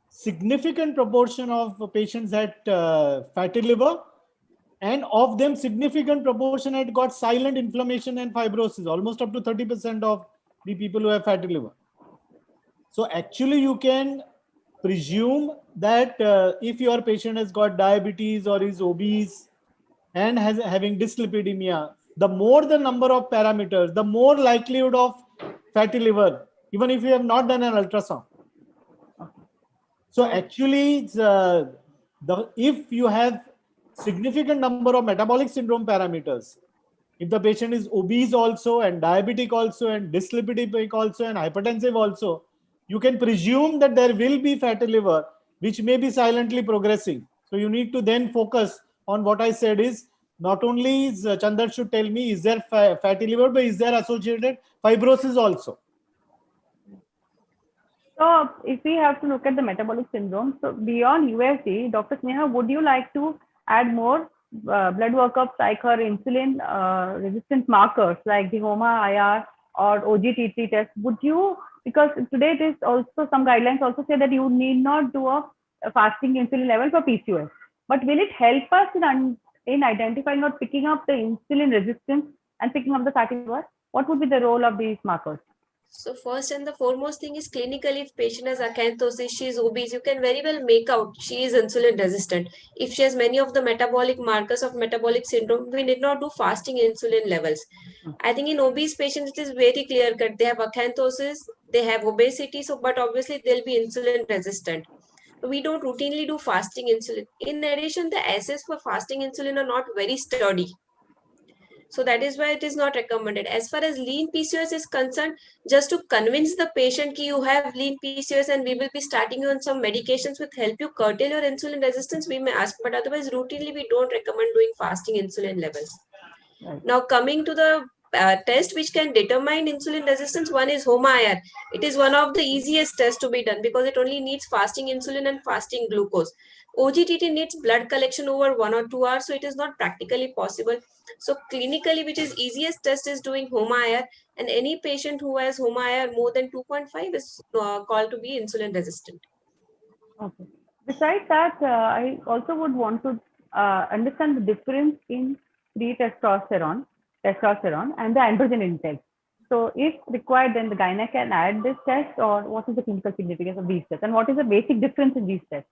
significant proportion of patients had fatty liver, and of them significant proportion had got silent inflammation and fibrosis, almost up to 30% of the people who have fatty liver. So actually you can presume that if your patient has got diabetes or is obese and having dyslipidemia, the more the number of parameters, the more likelihood of fatty liver, even if you have not done an ultrasound. So actually, if you have significant number of metabolic syndrome parameters, if the patient is obese also and diabetic also and dyslipidemic also and hypertensive also, you can presume that there will be fatty liver, which may be silently progressing. So you need to then focus on what I said is, not only is Chandar should tell me, is there fatty liver, but is there associated fibrosis also? So if we have to look at the metabolic syndrome, so beyond USG, Dr. Sneha, would you like to add more blood workups like her insulin resistant markers like the HOMA IR or OGTT test, would you, because today it is also, some guidelines also say that you need not do a fasting insulin level for PCOS, but will it help us in identifying or picking up the insulin resistance and picking up the fatty liver? What would be the role of these markers? So first and the foremost thing is clinically, if patient has acanthosis, she is obese, you can very well make out she is insulin resistant. If she has many of the metabolic markers of metabolic syndrome, we need not do fasting insulin levels. I think in obese patients, it is very clear cut. They have acanthosis, they have obesity, so but obviously they'll be insulin resistant. We don't routinely do fasting insulin. In addition, the assays for fasting insulin are not very sturdy. So that is why it is not recommended. As far as lean PCOS is concerned, just to convince the patient that you have lean PCOS and we will be starting you on some medications which help you curtail your insulin resistance, we may ask, but otherwise routinely we don't recommend doing fasting insulin levels. Right. Now coming to the test which can determine insulin resistance, one is HOMA-IR. It is one of the easiest tests to be done because it only needs fasting insulin and fasting glucose. OGTT needs blood collection over 1 or 2 hours, so it is not practically possible. So clinically, which is easiest test is doing HOMA-IR, and any patient who has HOMA-IR more than 2.5 is called to be insulin resistant. Okay. Besides that, I also would want to understand the difference in free testosterone and the androgen intake. So if required, then the gynae can add this test, or what is the clinical significance of these tests, and what is the basic difference in these tests?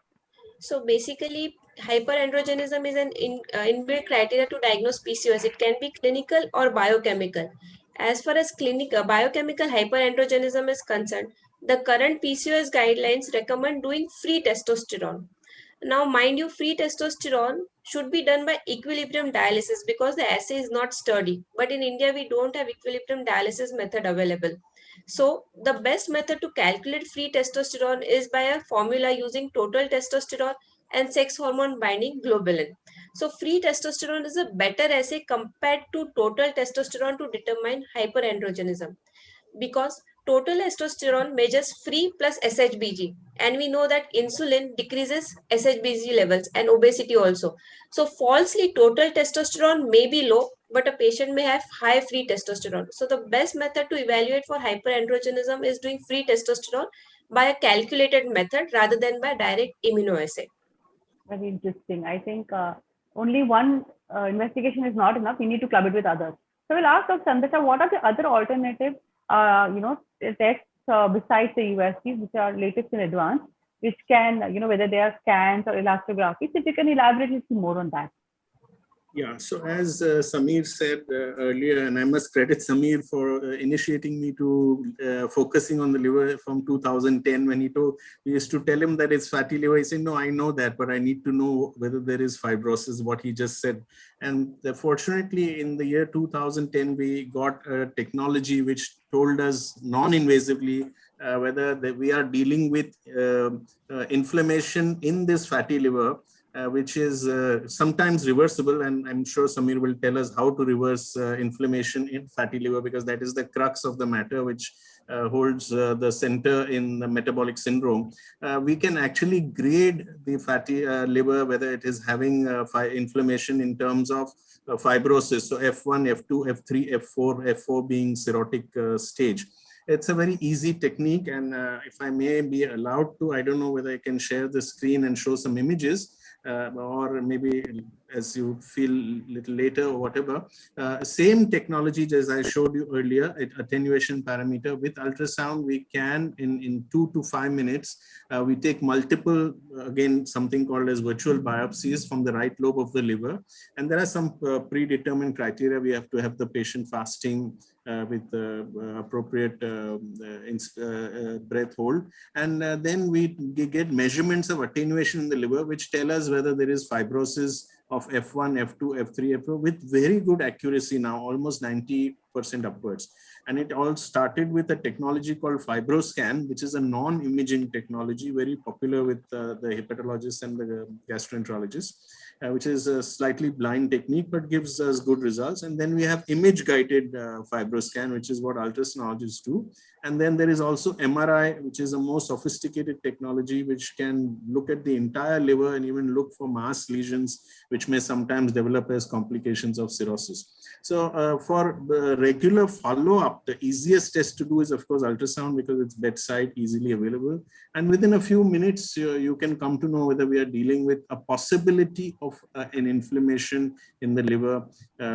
So basically, hyperandrogenism is an inbuilt criteria to diagnose PCOS. It can be clinical or biochemical. As far as biochemical hyperandrogenism is concerned, the current PCOS guidelines recommend doing free testosterone. Now, mind you, free testosterone should be done by equilibrium dialysis because the assay is not sturdy. But in India, we don't have equilibrium dialysis method available. So the best method to calculate free testosterone is by a formula using total testosterone and sex hormone binding globulin. So free testosterone is a better assay compared to total testosterone to determine hyperandrogenism, because total testosterone measures free plus SHBG, and we know that insulin decreases SHBG levels and obesity also. So falsely total testosterone may be low, but a patient may have high free testosterone. So the best method to evaluate for hyperandrogenism is doing free testosterone by a calculated method rather than by direct immunoassay. Very interesting. I think only one investigation is not enough. We need to club it with others. So we'll ask Dr. Sandhya, what are the other alternative, tests besides the USGs, which are latest in advance, which can, whether they are scans or elastographies, if you can elaborate a little more on that. Yeah, so as Samir said earlier, and I must credit Samir for initiating me to focusing on the liver from 2010 when we used to tell him that it's fatty liver. He said, no, I know that, but I need to know whether there is fibrosis, what he just said. And fortunately, in the year 2010, we got a technology which told us non-invasively whether we are dealing with inflammation in this fatty liver, which is sometimes reversible, and I'm sure Samir will tell us how to reverse inflammation in fatty liver, because that is the crux of the matter which holds the center in the metabolic syndrome. We can actually grade the fatty liver, whether it is having inflammation in terms of fibrosis, so F1, F2, F3, F4, F4 being cirrhotic stage. It's a very easy technique, and if I may be allowed to, I don't know whether I can share the screen and show some images. Or maybe as you feel a little later or whatever. Same technology as I showed you earlier, attenuation parameter with ultrasound, we can in 2 to 5 minutes, we take multiple, again, something called as virtual biopsies from the right lobe of the liver. And there are some predetermined criteria. We have to have the patient fasting with appropriate breath hold. And then we get measurements of attenuation in the liver, which tell us whether there is fibrosis of F1, F2, F3, F4 with very good accuracy now, almost 90% upwards. And it all started with a technology called FibroScan, which is a non-imaging technology, very popular with the hepatologists and the gastroenterologists. which is a slightly blind technique, but gives us good results. And then we have image-guided fibroscan, which is what ultrasonologists do. And then there is also MRI, which is a more sophisticated technology, which can look at the entire liver and even look for mass lesions, which may sometimes develop as complications of cirrhosis. So for regular follow-up, the easiest test to do is, of course, ultrasound, because it's bedside, easily available. And within a few minutes, you can come to know whether we are dealing with a possibility of an inflammation in the liver,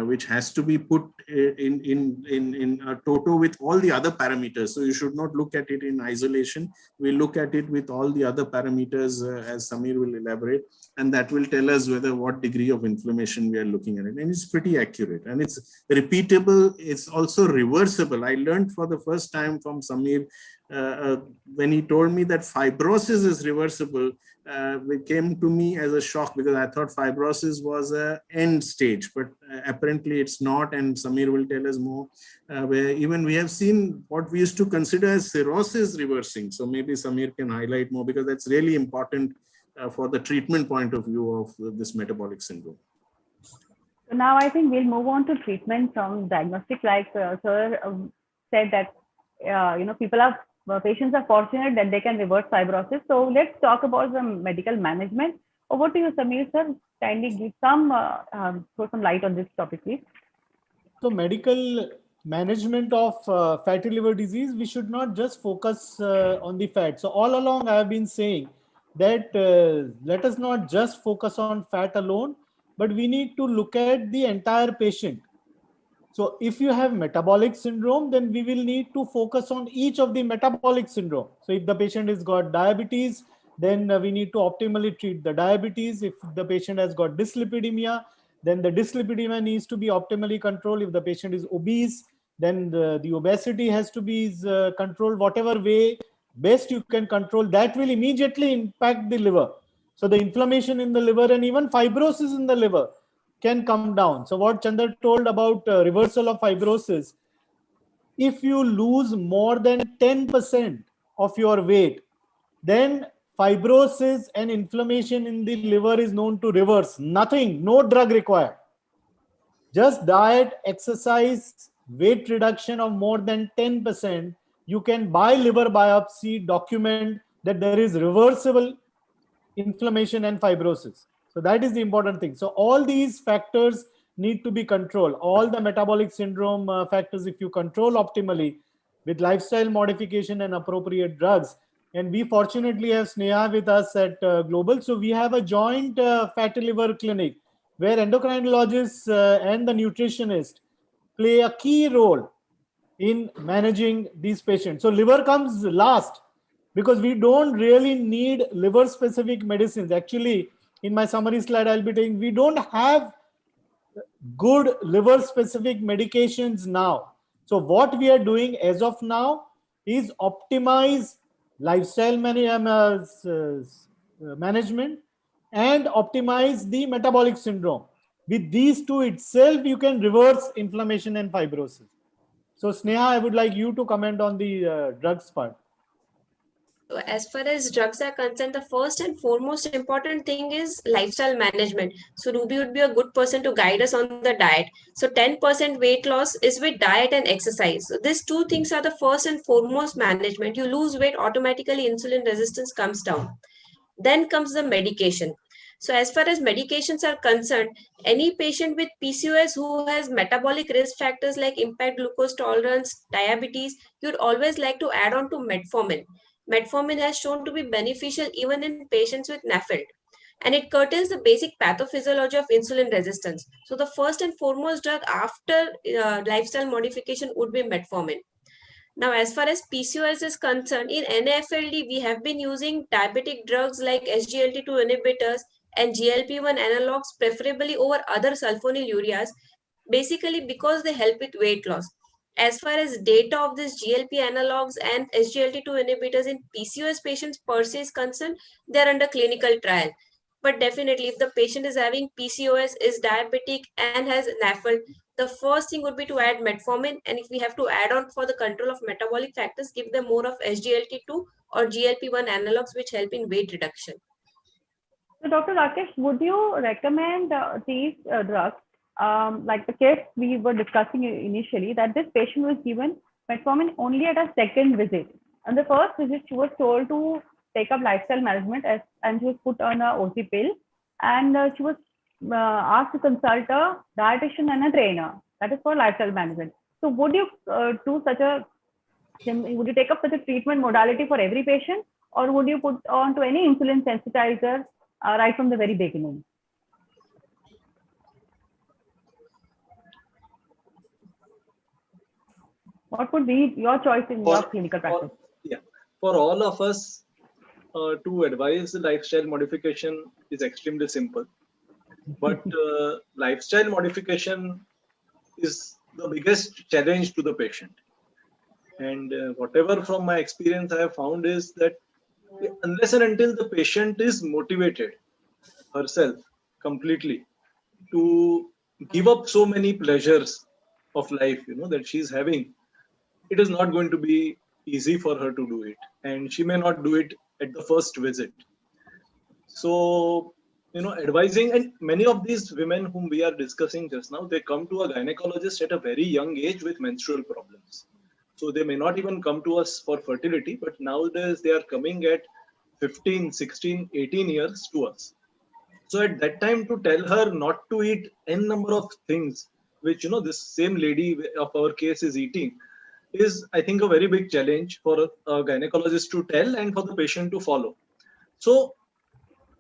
which has to be put in a toto with all the other parameters. So you should not look at it in isolation. We look at it with all the other parameters, as Samir will elaborate, and that will tell us whether what degree of inflammation we are looking at it. And it's pretty accurate, and it's repeatable. It's also reversible. I learned for the first time from Samir when he told me that fibrosis is reversible. It came to me as a shock, because I thought fibrosis was an end stage, but apparently it's not. And Samir will tell us more, where even we have seen what we used to consider as cirrhosis reversing. So maybe Samir can highlight more, because that's really important for the treatment point of view of this metabolic syndrome. So now I think we'll move on to treatment from diagnostic. Like sir said that patients are fortunate that they can reverse fibrosis. So let's talk about the medical management. Over to you, Samir sir. Kindly give some throw some light on this topic, please. So medical management of fatty liver disease, we should not just focus on the fat. So all along I have been saying that let us not just focus on fat alone, but we need to look at the entire patient. So if you have metabolic syndrome, then we will need to focus on each of the metabolic syndrome. So if the patient has got diabetes, then we need to optimally treat the diabetes. If the patient has got dyslipidemia, then the dyslipidemia needs to be optimally controlled. If the patient is obese, then the obesity has to be controlled. Whatever way best you can control, that will immediately impact the liver. So the inflammation in the liver and even fibrosis in the liver can come down. So what Chandra told about reversal of fibrosis, if you lose more than 10% of your weight, then fibrosis and inflammation in the liver is known to reverse. Nothing, no drug required. Just diet, exercise, weight reduction of more than 10%, you can by liver biopsy document that there is reversible inflammation and fibrosis. So that is the important thing. So all these factors need to be controlled. All the metabolic syndrome factors, if you control optimally with lifestyle modification and appropriate drugs. And we fortunately have Sneha with us at Global. So we have a joint fatty liver clinic where endocrinologists and the nutritionist play a key role in managing these patients. So liver comes last, because we don't really need liver specific medicines. Actually, in my summary slide, I'll be saying we don't have good liver specific medications now. So what we are doing as of now is optimize lifestyle management and optimize the metabolic syndrome. With these two itself, you can reverse inflammation and fibrosis. So Sneha, I would like you to comment on the drugs part. So as far as drugs are concerned, the first and foremost important thing is lifestyle management. So Ruby would be a good person to guide us on the diet. So 10% weight loss is with diet and exercise. So these two things are the first and foremost management. You lose weight, automatically insulin resistance comes down. Then comes the medication. So as far as medications are concerned, any patient with PCOS who has metabolic risk factors like impaired glucose tolerance, diabetes, you'd always like to add on to metformin. Metformin has shown to be beneficial even in patients with NAFLD, and it curtails the basic pathophysiology of insulin resistance. So the first and foremost drug after lifestyle modification would be metformin. Now, as far as PCOS is concerned, in NAFLD, we have been using diabetic drugs like SGLT2 inhibitors and GLP-1 analogs, preferably over other sulfonylureas, basically because they help with weight loss. As far as data of this GLP analogs and SGLT2 inhibitors in PCOS patients per se is concerned, they're under clinical trial. But definitely, if the patient is having PCOS, is diabetic, and has NAFLD, the first thing would be to add metformin. And if we have to add on for the control of metabolic factors, give them more of SGLT2 or GLP-1 analogs, which help in weight reduction. So, Dr. Rakesh, would you recommend these drugs, like the case we were discussing initially, that this patient was given metformin only at a second visit? On the first visit, she was told to take up lifestyle management and she was put on a OC pill, and she was asked to consult a dietitian and a trainer. That is for lifestyle management. So, would you would you take up such a treatment modality for every patient, or would you put on to any insulin sensitizer right from the very beginning? What would be your choice in your clinical practice? For all of us, to advise the lifestyle modification is extremely simple. But lifestyle modification is the biggest challenge to the patient. And whatever from my experience I have found is that unless and until the patient is motivated herself completely to give up so many pleasures of life, that she's having, it is not going to be easy for her to do it. And she may not do it at the first visit. So, advising, and many of these women whom we are discussing just now, they come to a gynecologist at a very young age with menstrual problems. So they may not even come to us for fertility, but nowadays they are coming at 15, 16, 18 years to us. So at that time, to tell her not to eat n number of things, which, this same lady of our case is eating, is, I think, a very big challenge for a gynecologist to tell and for the patient to follow. So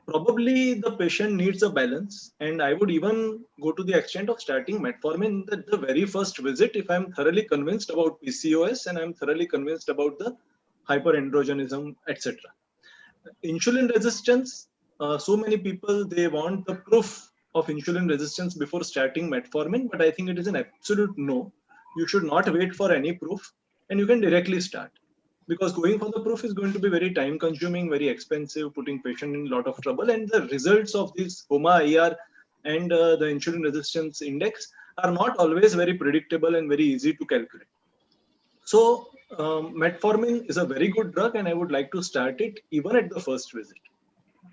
probably the patient needs a balance, and I would even go to the extent of starting metformin at the very first visit if I'm thoroughly convinced about PCOS and I'm thoroughly convinced about the hyperandrogenism, etc. Insulin resistance, so many people, they want the proof of insulin resistance before starting metformin, but I think it is an absolute no. You should not wait for any proof, and you can directly start. Because going for the proof is going to be very time consuming, very expensive, putting patient in a lot of trouble. And the results of this HOMA-IR and the insulin resistance index are not always very predictable and very easy to calculate. So metformin is a very good drug, and I would like to start it even at the first visit.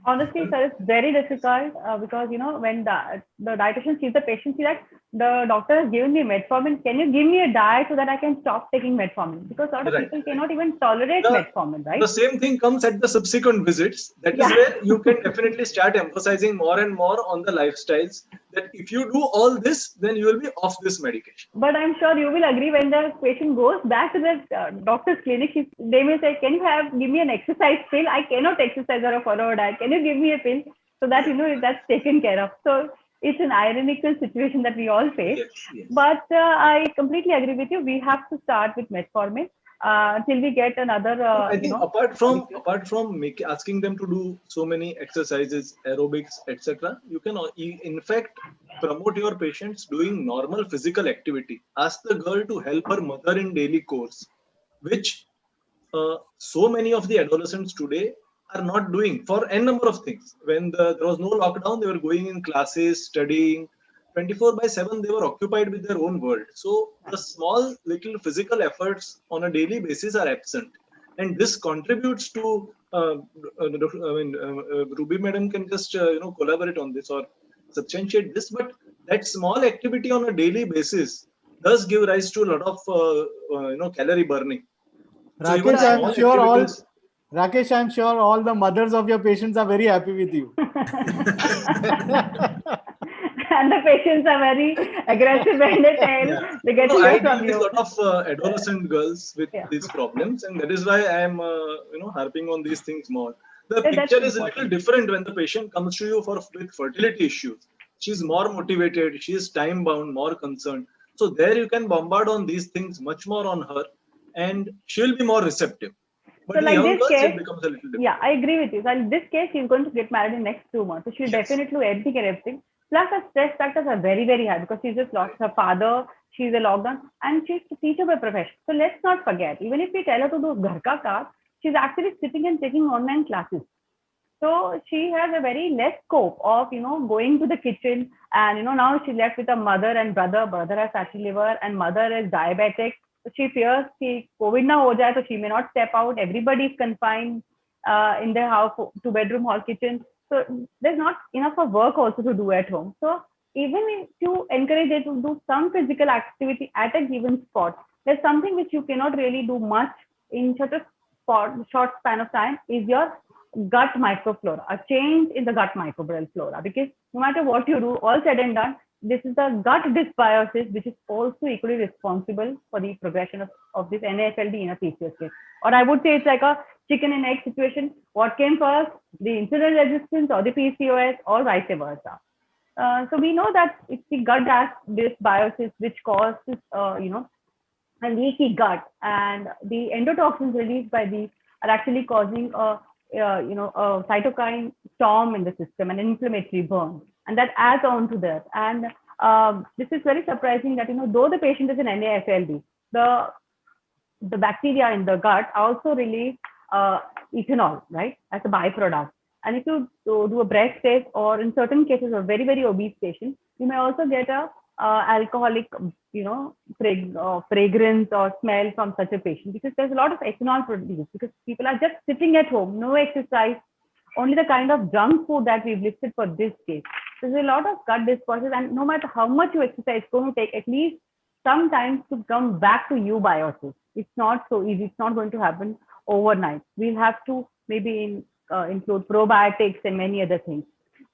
Honestly, sir, it's very difficult because, when the dietitian sees the patient, see that the doctor has given me metformin. Can you give me a diet so that I can stop taking metformin? Because a lot of people cannot even tolerate metformin, right? The same thing comes at the subsequent visits. That is where you can definitely start emphasizing more and more on the lifestyles. That if you do all this, then you will be off this medication. But I'm sure you will agree, when the patient goes back to the doctor's clinic, they may say, "Can you give me an exercise pill? I cannot exercise or follow a diet. Can you give me a pill so that that's taken care of?" So it's an ironical situation that we all face. Yes. But I completely agree with you. We have to start with metformin till we get another. I think apart from asking them to do so many exercises, aerobics, etc., you can in fact promote your patients doing normal physical activity. Ask the girl to help her mother in daily chores, which so many of the adolescents today are not doing for n number of things. When there was no lockdown, they were going in classes, studying 24/7. They were occupied with their own world. So the small little physical efforts on a daily basis are absent, and this contributes to. Ruby madam can just collaborate on this or substantiate this. But that small activity on a daily basis does give rise to a lot of calorie burning. Rakesh, I'm sure all the mothers of your patients are very happy with you. And the patients are very aggressive when they tell they get stress from you. A lot of adolescent girls with these problems, and that is why I am harping on these things more. The picture is a little different when the patient comes to you with fertility issues. She's more motivated, she is time bound, more concerned. So there you can bombard on these things much more on her, and she'll be more receptive. But so like this case, it becomes a little different. Yeah, I agree with you. So in this case, she's going to get married in the next 2 months. So she'll definitely do everything. Plus, her stress factors are very, very high because she's just lost her father. She's a lockdown, and she's a teacher by profession. So let's not forget, even if we tell her to do ghar ka kaam, she's actually sitting and taking online classes. So she has a very less scope of, going to the kitchen, and, now she's left with a mother and brother. Brother has fatty liver and mother is diabetic. So she fears COVID na ho jaye, so she may not step out. Everybody is confined in their house, 2-bedroom hall kitchen. So there's not enough of work also to do at home. So even if you encourage them to do some physical activity at a given spot, there's something which you cannot really do much in such a short span of time is your gut microflora, a change in the gut microbial flora. Because no matter what you do, all said and done, this is the gut dysbiosis, which is also equally responsible for the progression of this NAFLD in a PCOS case. Or I would say it's like a chicken and egg situation. What came first, the insulin resistance or the PCOS, or vice versa? So we know that it's the gut dysbiosis which causes, a leaky gut, and the endotoxins released by these are actually causing a cytokine storm in the system, an inflammatory burn, and that adds on to that. And this is very surprising that, though the patient is an NAFLD, the bacteria in the gut also release ethanol, right, as a byproduct. And if you do a breath test, or in certain cases a very, very obese patient, you may also get a alcoholic, fragrance or smell from such a patient, because there's a lot of ethanol produced, because people are just sitting at home, no exercise, only the kind of junk food that we've listed for this case. There's a lot of gut dysbiosis, and no matter how much you exercise, it's going to take at least some time to come back to eubiosis. It's not so easy. It's not going to happen overnight. We'll have to maybe include probiotics and many other things.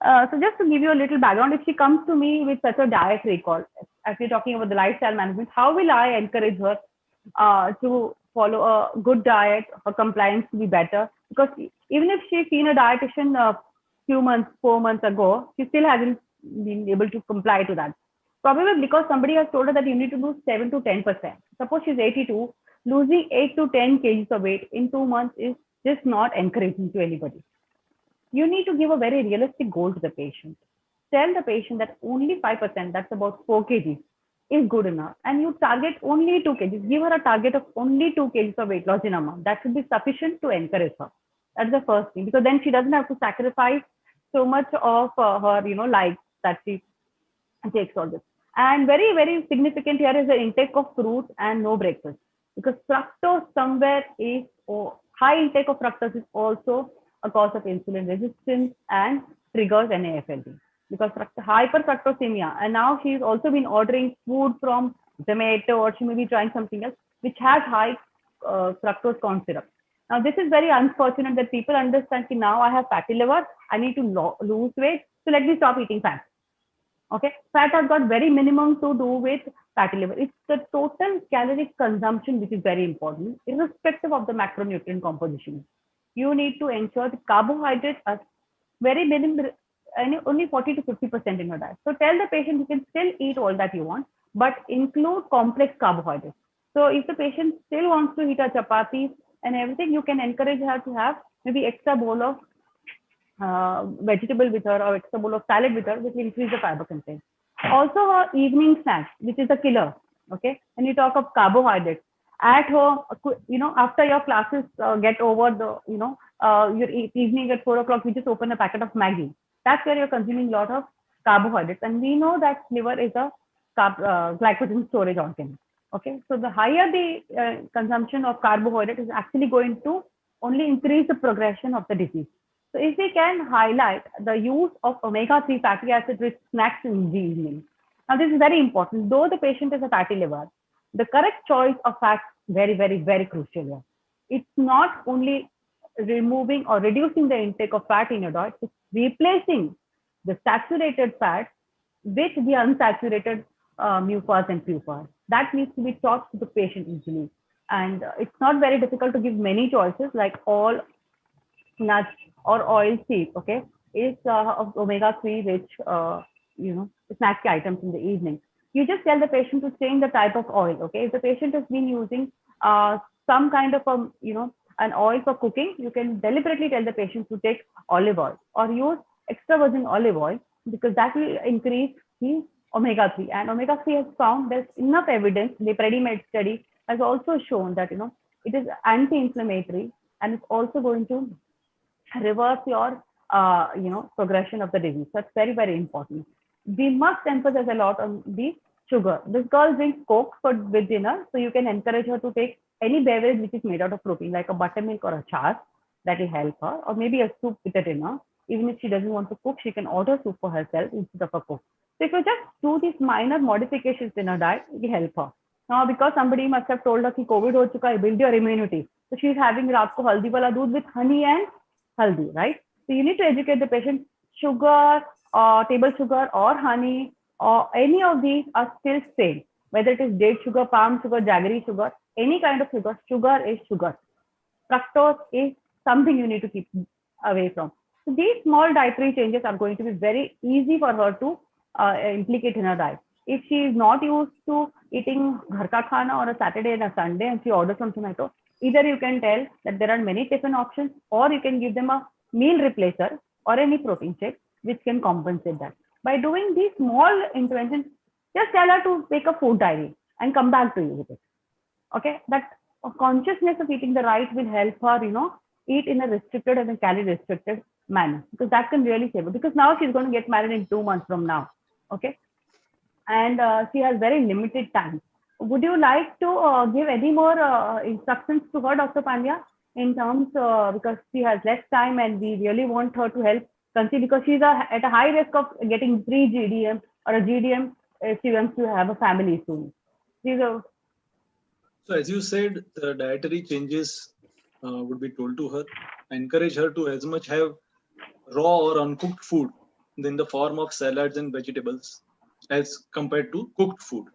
So just to give you a little background, if she comes to me with such a diet recall, as we're talking about the lifestyle management, how will I encourage her to follow a good diet, her compliance to be better? Because even if she's seen a dietitian a few months, 4 months ago, she still hasn't been able to comply to that. Probably because somebody has told her that you need to lose 7 to 10%. Suppose she's 82, losing 8 to 10 kgs of weight in 2 months is just not encouraging to anybody. You need to give a very realistic goal to the patient. Tell the patient that only 5%, that's about 4 kgs, is good enough. And you target only 2 kgs. Give her a target of only 2 kgs of weight loss in a month. That should be sufficient to encourage her. That's the first thing, because then she doesn't have to sacrifice so much of her, life that she takes all this. And very, very significant here is the intake of fruits and no breakfast, because fructose somewhere is, high intake of fructose is also a cause of insulin resistance and triggers NAFLD, because hyperfructosemia. And now she's also been ordering food from Zomato, or she may be trying something else which has high fructose corn syrup. Now this is very unfortunate that people understand that now I have fatty liver, I need to lose weight, so let me stop eating fat. Okay, fat has got very minimum to do with fatty liver. It's the total caloric consumption which is very important, irrespective of the macronutrient composition. You need to ensure the carbohydrates are very minimum, only 40 to 50% in your diet. So tell the patient you can still eat all that you want, but include complex carbohydrates. So if the patient still wants to eat a chapati and everything, you can encourage her to have maybe extra bowl of vegetable with her, or extra bowl of salad with her, which will increase the fiber content. Also her evening snacks, which is a killer. Okay, when you talk of carbohydrates, at home, after your classes get over, your evening at 4 o'clock, we just open a packet of Maggi. That's where you're consuming a lot of carbohydrates. And we know that liver is a glycogen storage organ. Okay, so the higher the consumption of carbohydrate is actually going to only increase the progression of the disease. So if we can highlight the use of omega-3 fatty acid rich snacks in the evening. Now this is very important. Though the patient is a fatty liver, the correct choice of fats very, very, very crucial here. It's not only removing or reducing the intake of fat in your diet, it's replacing the saturated fat with the unsaturated mucus and pufas. That needs to be taught to the patient easily. And it's not very difficult to give many choices, like all nuts or oil seeds, okay, is of omega-3 rich, snack items in the evening. You just tell the patient to change the type of oil, okay? If the patient has been using some kind of an oil for cooking, you can deliberately tell the patient to take olive oil or use extra virgin olive oil, because that will increase the omega-3. And omega-3 has found there's enough evidence. The Predimed study has also shown that it is anti-inflammatory, and it's also going to reverse your progression of the disease. That's very, very important. We must emphasize a lot on the sugar. This girl drinks Coke with dinner, so you can encourage her to take any beverage which is made out of protein, like a buttermilk or a chas, that will help her, or maybe a soup with a dinner. Even if she doesn't want to cook, she can order soup for herself instead of a cook. So if you just do these minor modifications in her diet, it will help her. Now, because somebody must have told her that COVID ho chuka hai, build your immunity. So she's having raat ko haldi wala doodh with honey and haldi, right? So you need to educate the patient. Sugar, table sugar or honey or any of these are still same. Whether it is date sugar, palm sugar, jaggery sugar, any kind of sugar, sugar is sugar. Fructose is something you need to keep away from. So these small dietary changes are going to be very easy for her to implicate in her diet. If she is not used to eating ghar ka khana on a Saturday and a Sunday and she orders from Zomato, either you can tell that there are many tiffin options, or you can give them a meal replacer or any protein shake which can compensate that. By doing these small interventions, just tell her to make a food diary and come back to you with it. Okay, that consciousness of eating the right will help her, eat in a restricted and a calorie restricted manner, because that can really save her. Because now she's going to get married in 2 months from now. Okay, and she has very limited time. Would you like to give any more instructions to her, Dr. Pandya, in terms because she has less time and we really want her to help conceive, because she's at a high risk of getting pre-GDM or a GDM if she wants to have a family soon. So as you said, the dietary changes would be told to her. Encourage her to as much have raw or uncooked food in the form of salads and vegetables as compared to cooked food.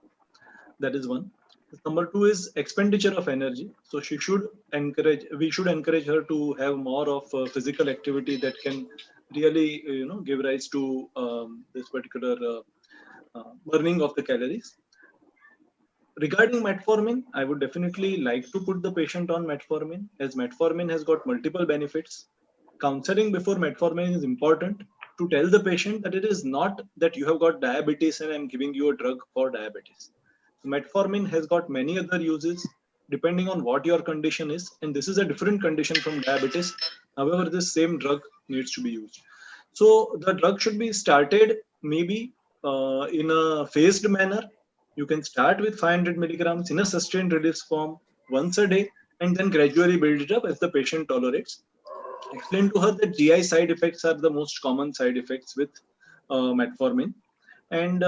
That is one. Number two is expenditure of energy. So we should encourage her to have more of physical activity that can really, give rise to this particular burning of the calories. Regarding metformin, I would definitely like to put the patient on metformin, as metformin has got multiple benefits. Counseling before metformin is important to tell the patient that it is not that you have got diabetes and I'm giving you a drug for diabetes. Metformin has got many other uses depending on what your condition is, and this is a different condition from diabetes. However, this same drug needs to be used. So the drug should be started maybe in a phased manner. You can start with 500 milligrams in a sustained release form once a day, and then gradually build it up as the patient tolerates. Explain to her that GI side effects are the most common side effects with metformin. And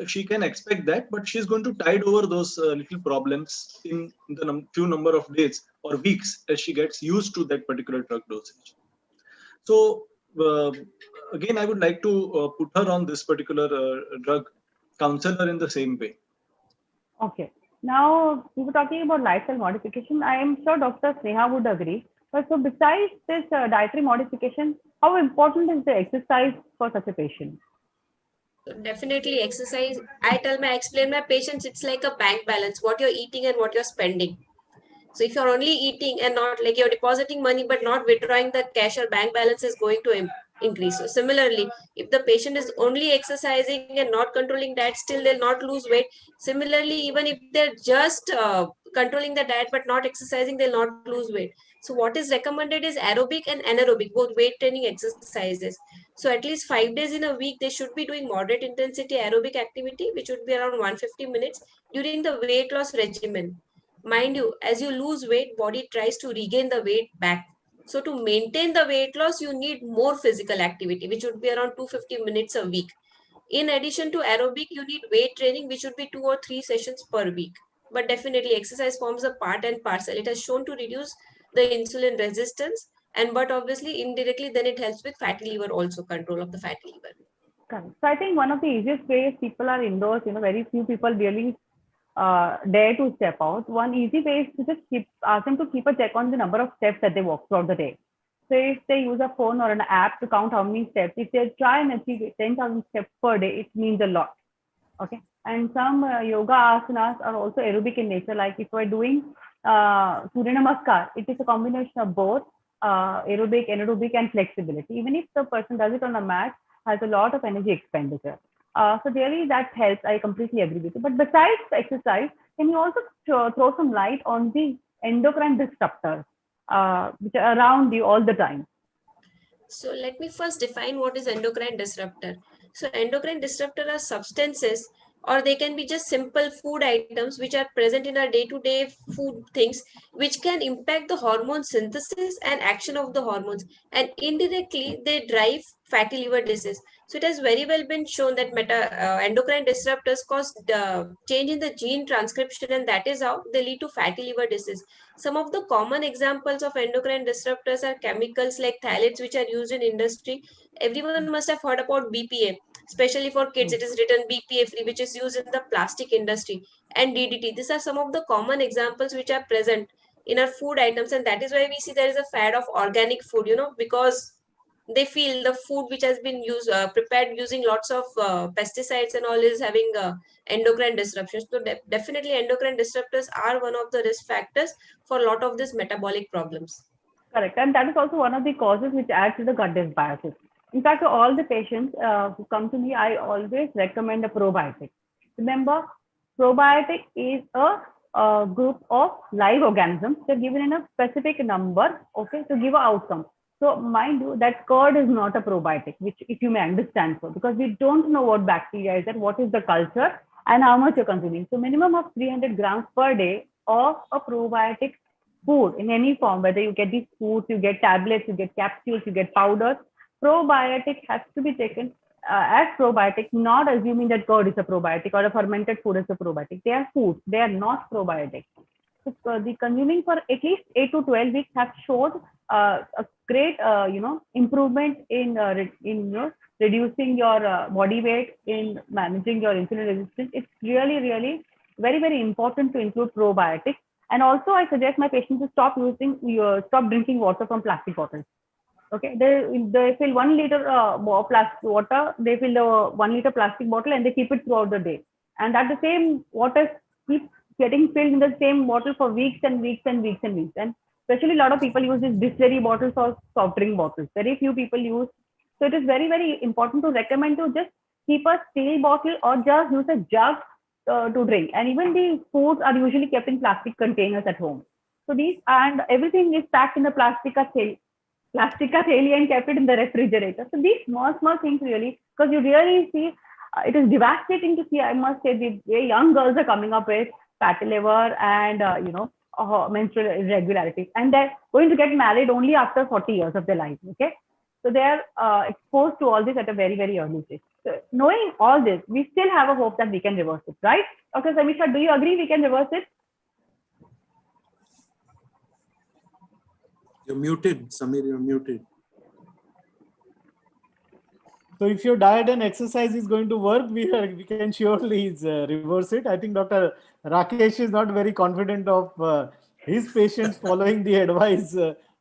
she can expect that, but she's going to tide over those little problems in the few number of days or weeks as she gets used to that particular drug dosage. So again, I would like to put her on this particular drug, counsel her in the same way. Okay. Now, we were talking about lifestyle modification. I am sure Dr. Sneha would agree. But so besides this dietary modification, how important is the exercise for such a patient? Definitely exercise. I explain my patients, it's like a bank balance, what you're eating and what you're spending. So if you're only eating and not like you're depositing money but not withdrawing the cash, your bank balance is going to increase. So similarly, if the patient is only exercising and not controlling diet, still they'll not lose weight. Similarly, even if they're just controlling the diet but not exercising, they'll not lose weight. So what is recommended is aerobic and anaerobic, both weight training exercises. So at least 5 days in a week, they should be doing moderate intensity aerobic activity, which would be around 150 minutes during the weight loss regimen. Mind you, as you lose weight, body tries to regain the weight back. So to maintain the weight loss, you need more physical activity, which would be around 250 minutes a week. In addition to aerobic, you need weight training, which would be 2 or 3 sessions per week. But definitely exercise forms a part and parcel. It has shown to reduce the insulin resistance, and but obviously indirectly then it helps with fatty liver also, control of the fatty liver. Correct. So I think one of the easiest ways, people are indoors, very few people really dare to step out. One easy way is to just ask them to keep a check on the number of steps that they walk throughout the day. So if they use a phone or an app to count how many steps, if they try and achieve 10,000 steps per day, it means a lot. Okay. And some yoga asanas are also aerobic in nature. Like if we're doing Surya Namaskar, it is a combination of both aerobic, anaerobic, and flexibility. Even if the person does it on a mat, has a lot of energy expenditure. So really that helps. I completely agree with you. But besides exercise, can you also throw some light on the endocrine disruptors which are around you all the time? So let me first define what is endocrine disruptor. So endocrine disruptor are substances or they can be just simple food items which are present in our day-to-day food things, which can impact the hormone synthesis and action of the hormones, and indirectly they drive fatty liver disease. So it has very well been shown that endocrine disruptors cause change in the gene transcription, and that is how they lead to fatty liver disease. Some of the common examples of endocrine disruptors are chemicals like phthalates, which are used in industry. Everyone must have heard about BPA, especially for kids. It is written BPA free, which is used in the plastic industry, and DDT. These are some of the common examples which are present in our food items, and that is why we see there is a fad of organic food, because they feel the food which has been used prepared using lots of pesticides and all is having endocrine disruptions. So definitely endocrine disruptors are one of the risk factors for a lot of these metabolic problems. Correct. And that is also one of the causes which adds to the gut dysbiosis. In fact, to all the patients who come to me, I always recommend a probiotic. Remember, probiotic is a group of live organisms. They're given in a specific number, okay, to give an outcome. So mind you, that curd is not a probiotic, which if you may understand so, because we don't know what bacteria is and what is the culture and how much you're consuming. So minimum of 300 grams per day of a probiotic food in any form, whether you get these foods, you get tablets, you get capsules, you get powders. Probiotic has to be taken as probiotic, not assuming that curd is a probiotic or a fermented food is a probiotic. They are foods, they are not probiotic. So the consuming for at least 8 to 12 weeks have showed a great improvement in reducing your body weight, in managing your insulin resistance. It's really very, very important to include probiotics. And also I suggest my patients to stop drinking water from plastic bottles. Okay, they fill 1 liter plastic water, they fill the 1 liter plastic bottle and they keep it throughout the day, and that the same water keeps getting filled in the same bottle for weeks and weeks and weeks and weeks. And especially a lot of people use these distillery bottles or soft drink bottles. Very few people use. So it is very, very important to recommend to just keep a steel bottle or just use a jug to drink. And even the foods are usually kept in plastic containers at home. So these, and everything is packed in the plastica theli and kept it in the refrigerator. So these small things really, because you really see, it is devastating to see, I must say, the way young girls are coming up with fatty liver and menstrual irregularities, and they're going to get married only after 40 years of their life. Okay, so they are exposed to all this at a very, very early stage. So knowing all this, we still have a hope that we can reverse it, right? Okay, Samisha, do you agree we can reverse it? You're muted, Samir, you're muted. So if your diet and exercise is going to work, we can surely reverse it. I think Dr. Rakesh is not very confident of his patients following the advice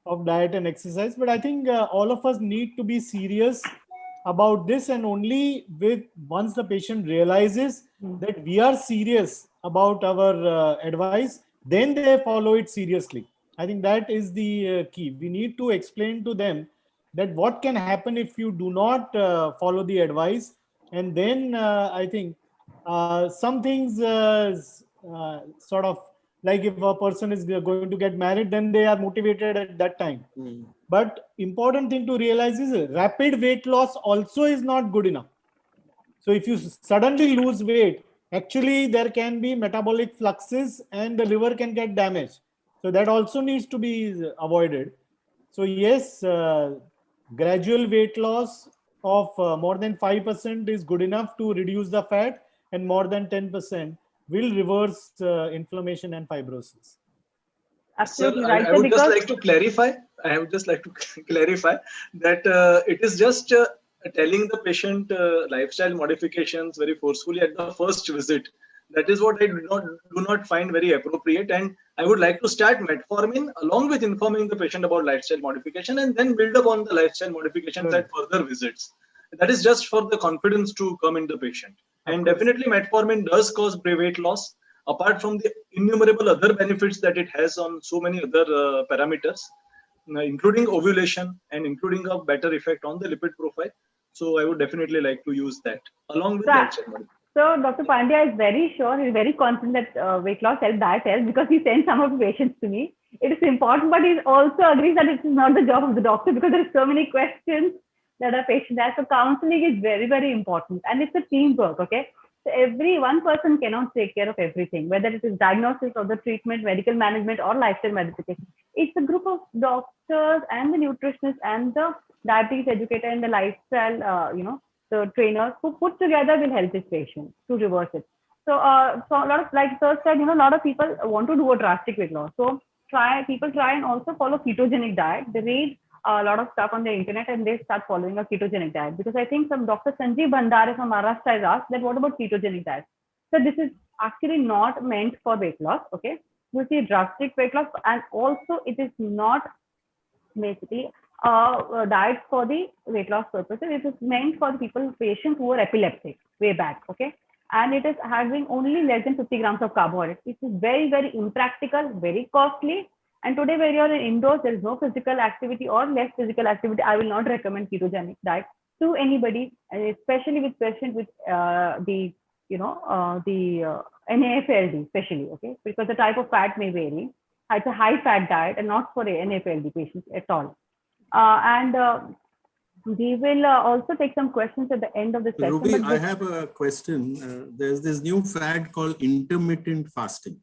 of diet and exercise. But I think all of us need to be serious about this, and only once the patient realizes that we are serious about our advice, then they follow it seriously. I think that is the key. We need to explain to them that what can happen if you do not follow the advice. And then I think some things sort of like if a person is going to get married, then they are motivated at that time. But important thing to realize is rapid weight loss also is not good enough. So if you suddenly lose weight, actually there can be metabolic fluxes and the liver can get damaged. So that also needs to be avoided. So yes, gradual weight loss of more than 5% is good enough to reduce the fat, and more than 10% will reverse inflammation and fibrosis. Absolutely Sir, right. I would just like to clarify. I would just like to clarify that it is just telling the patient lifestyle modifications very forcefully at the first visit. That is what I do not find very appropriate. And I would like to start metformin along with informing the patient about lifestyle modification, and then build upon the lifestyle modifications at further visits. That is just for the confidence to come in the patient. And definitely metformin does cause weight loss, apart from the innumerable other benefits that it has on so many other parameters, including ovulation and including a better effect on the lipid profile. So I would definitely like to use that along with lifestyle modification. So Dr. Pandya is very sure, he's very confident that weight loss helps, diet helps, because he sends some of the patients to me. It is important, but he also agrees that it is not the job of the doctor, because there are so many questions that our patient has. So counseling is very, very important, and it's a teamwork. Okay, every one person cannot take care of everything, whether it is diagnosis or the treatment, medical management, or lifestyle modification. It's a group of doctors and the nutritionists and the diabetes educator and the lifestyle, the trainers who put together will help this patient to reverse it. So a lot of, like Sir said, a lot of people want to do a drastic weight loss. So people try and also follow ketogenic diet. They read a lot of stuff on the internet and they start following a ketogenic diet, because I think some Dr. Sanjeev Bhandare from Maharashtra has asked that what about ketogenic diet? So this is actually not meant for weight loss. Okay, you see drastic weight loss, and also it is not basically a diet for the weight loss purposes. It is meant for the patients who are epileptic way back. Okay, and it is having only less than 50 grams of carbohydrates. It is very, very impractical, very costly. And today, where you're indoors, there is no physical activity or less physical activity. I will not recommend ketogenic diet to anybody, especially with patients with the NAFLD, especially, okay, because the type of fat may vary. It's a high fat diet and not for NAFLD patients at all. We will also take some questions at the end of the session. Ruby, I have a question. There's this new fad called intermittent fasting.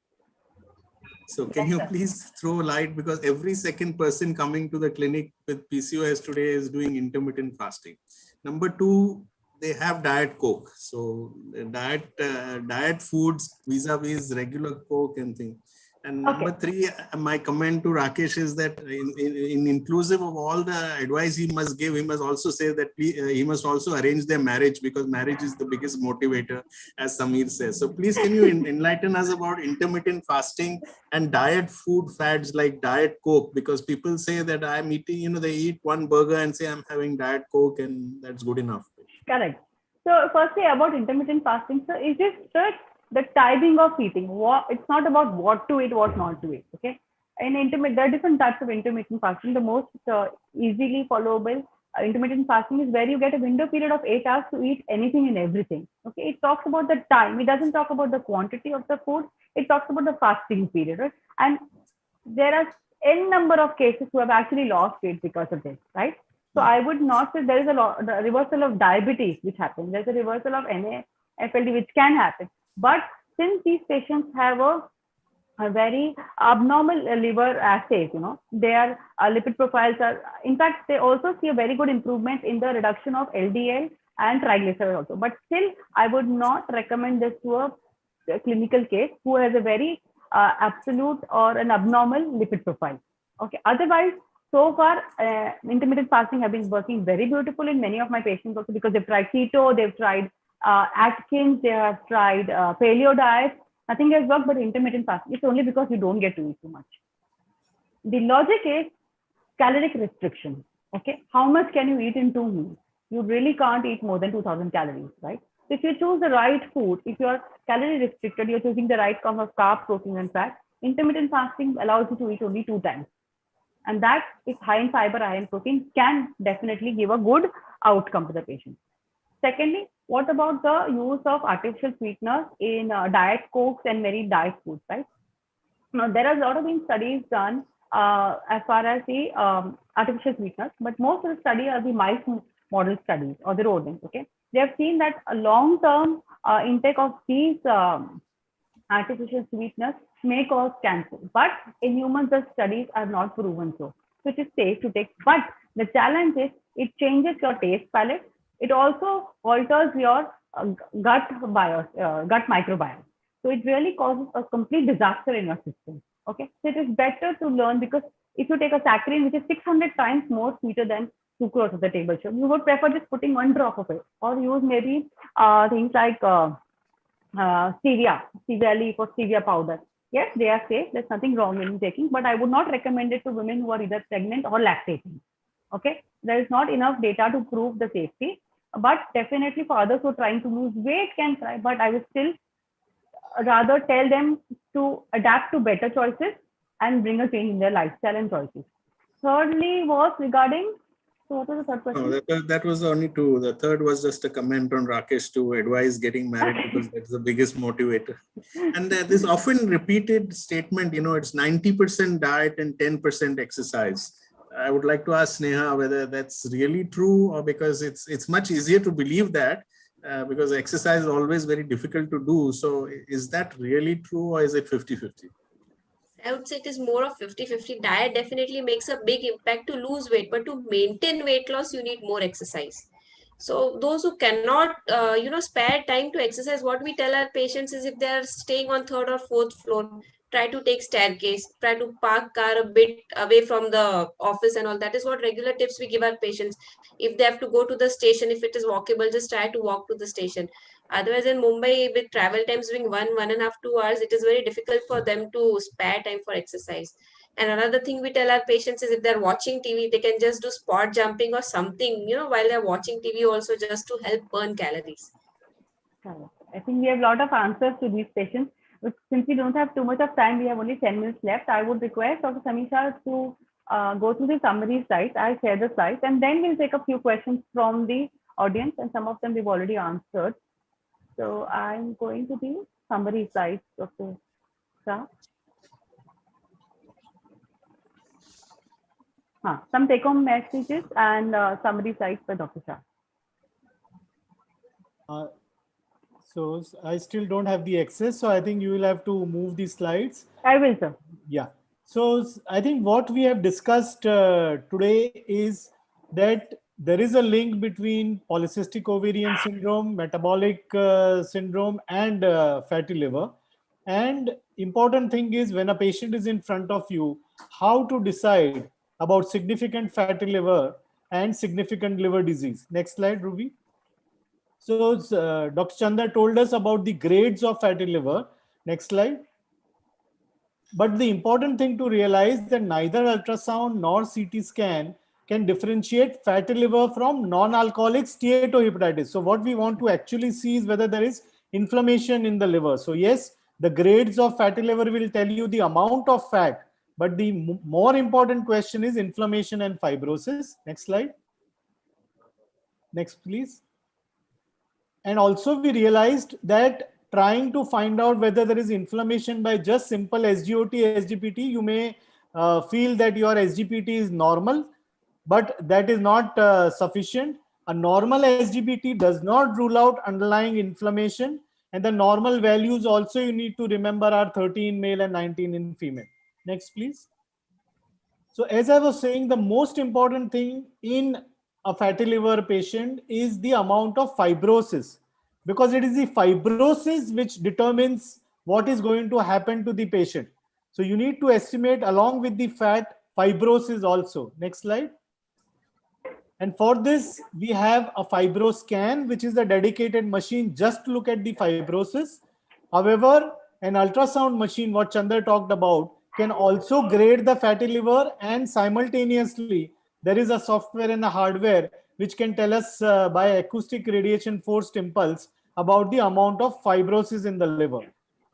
So can you please throw light, because every second person coming to the clinic with PCOS today is doing intermittent fasting. Number two, they have Diet Coke. So diet foods vis-a-vis regular Coke and things. And number three, my comment to Rakesh is that in inclusive of all the advice he must give, he must also say that he must also arrange their marriage, because marriage is the biggest motivator, as Samir says. So please, can you enlighten us about intermittent fasting and diet food fads like Diet Coke? Because people say that I'm eating, they eat one burger and say I'm having Diet Coke and that's good enough. Correct. So firstly, about intermittent fasting, so is it the timing of eating? It's not about what to eat, what not to eat. Okay. There are different types of intermittent fasting. The most easily followable intermittent fasting is where you get a window period of 8 hours to eat anything and everything. Okay. It talks about the time. It doesn't talk about the quantity of the food. It talks about the fasting period. Right? And there are n number of cases who have actually lost weight because of this. Right. So I would not say there is the reversal of diabetes which happens. There's a reversal of NAFLD which can happen. But since these patients have a very abnormal liver assays, their lipid profiles are, in fact, they also see a very good improvement in the reduction of LDL and triglycerides also. But still, I would not recommend this to a clinical case who has a very absolute or an abnormal lipid profile. Okay. Otherwise, so far, intermittent fasting have been working very beautiful in many of my patients also, because they've tried keto, they've tried Atkins, they have tried paleo diet. Nothing has worked but intermittent fasting. It's only because you don't get to eat too much. The logic is caloric restriction. Okay, how much can you eat in 2 meals? You really can't eat more than 2,000 calories, right? So if you choose the right food, if you're calorie restricted, you're choosing the right kind of carb, protein, and fat. Intermittent fasting allows you to eat only 2 times, and that is high in fiber, high in protein, can definitely give a good outcome to the patient. Secondly, what about the use of artificial sweeteners in diet Cokes and many diet foods, right? Now, there are a lot of studies done as far as the artificial sweeteners, but most of the studies are the mice model studies or the rodents, okay? They have seen that a long-term intake of these artificial sweeteners may cause cancer, but in humans, the studies are not proven so. So it is safe to take, but the challenge is it changes your taste palette. It also alters your gut microbiome. So it really causes a complete disaster in your system. Okay, so it is better to learn, because if you take a saccharin, which is 600 times more sweeter than sucrose of the table sugar, you would prefer just putting 1 drop of it, or use maybe things like stevia leaf or stevia powder. Yes, they are safe. There's nothing wrong in taking, but I would not recommend it to women who are either pregnant or lactating. Okay, there is not enough data to prove the safety, but definitely for others who are trying to lose weight can try, but I would still rather tell them to adapt to better choices and bring a change in their lifestyle and choices. Thirdly was regarding, so what was the third question? No, that was only 2. The third was just a comment on Rakesh to advise getting married, because that's the biggest motivator. And this often repeated statement, it's 90% diet and 10% exercise. I would like to ask Sneha whether that's really true, or because it's much easier to believe that because exercise is always very difficult to do. So is that really true, or is it 50-50? I would say it is more of 50-50. Diet definitely makes a big impact to lose weight, but to maintain weight loss, you need more exercise. So those who cannot, spare time to exercise, what we tell our patients is if they are staying on third or fourth floor, try to take staircase, try to park car a bit away from the office and all. That is what regular tips we give our patients. If they have to go to the station, if it is walkable, just try to walk to the station. Otherwise, in Mumbai, with travel times being 1.5, 2 hours, it is very difficult for them to spare time for exercise. And another thing we tell our patients is if they're watching TV, they can just do spot jumping or something, while they're watching TV also, just to help burn calories. I think we have a lot of answers to these questions. But since we don't have too much of time, we have only 10 minutes left. I would request Dr. Samisha to go through the summary slides. I'll share the slides, and then we'll take a few questions from the audience, and some of them we've already answered. So I'm going to the summary slides, Dr. Shah. Some take-home messages and summary slides by Dr. Shah. So I still don't have the access, so I think you will have to move the slides. I will, sir. Yeah. So I think what we have discussed today is that there is a link between polycystic ovarian syndrome, metabolic syndrome, and fatty liver. And important thing is when a patient is in front of you, how to decide about significant fatty liver and significant liver disease. Next slide, Ruby. So Dr. Chandra told us about the grades of fatty liver. Next slide. But the important thing to realize that neither ultrasound nor CT scan can differentiate fatty liver from non-alcoholic steatohepatitis. So what we want to actually see is whether there is inflammation in the liver. So yes, the grades of fatty liver will tell you the amount of fat, but the more important question is inflammation and fibrosis. Next slide. Next, please. And also we realized that trying to find out whether there is inflammation by just simple SGOT, SGPT, you may feel that your SGPT is normal, but that is not sufficient. A normal SGPT does not rule out underlying inflammation, and the normal values also you need to remember are 13 in male and 19 in female. Next, please. So as I was saying, the most important thing in a fatty liver patient is the amount of fibrosis, because it is the fibrosis which determines what is going to happen to the patient. So you need to estimate along with the fat fibrosis also. Next slide. And for this, we have a FibroScan, which is a dedicated machine just to look at the fibrosis. However, an ultrasound machine, what Chandra talked about, can also grade the fatty liver, and simultaneously, there is a software and a hardware which can tell us by acoustic radiation forced impulse about the amount of fibrosis in the liver.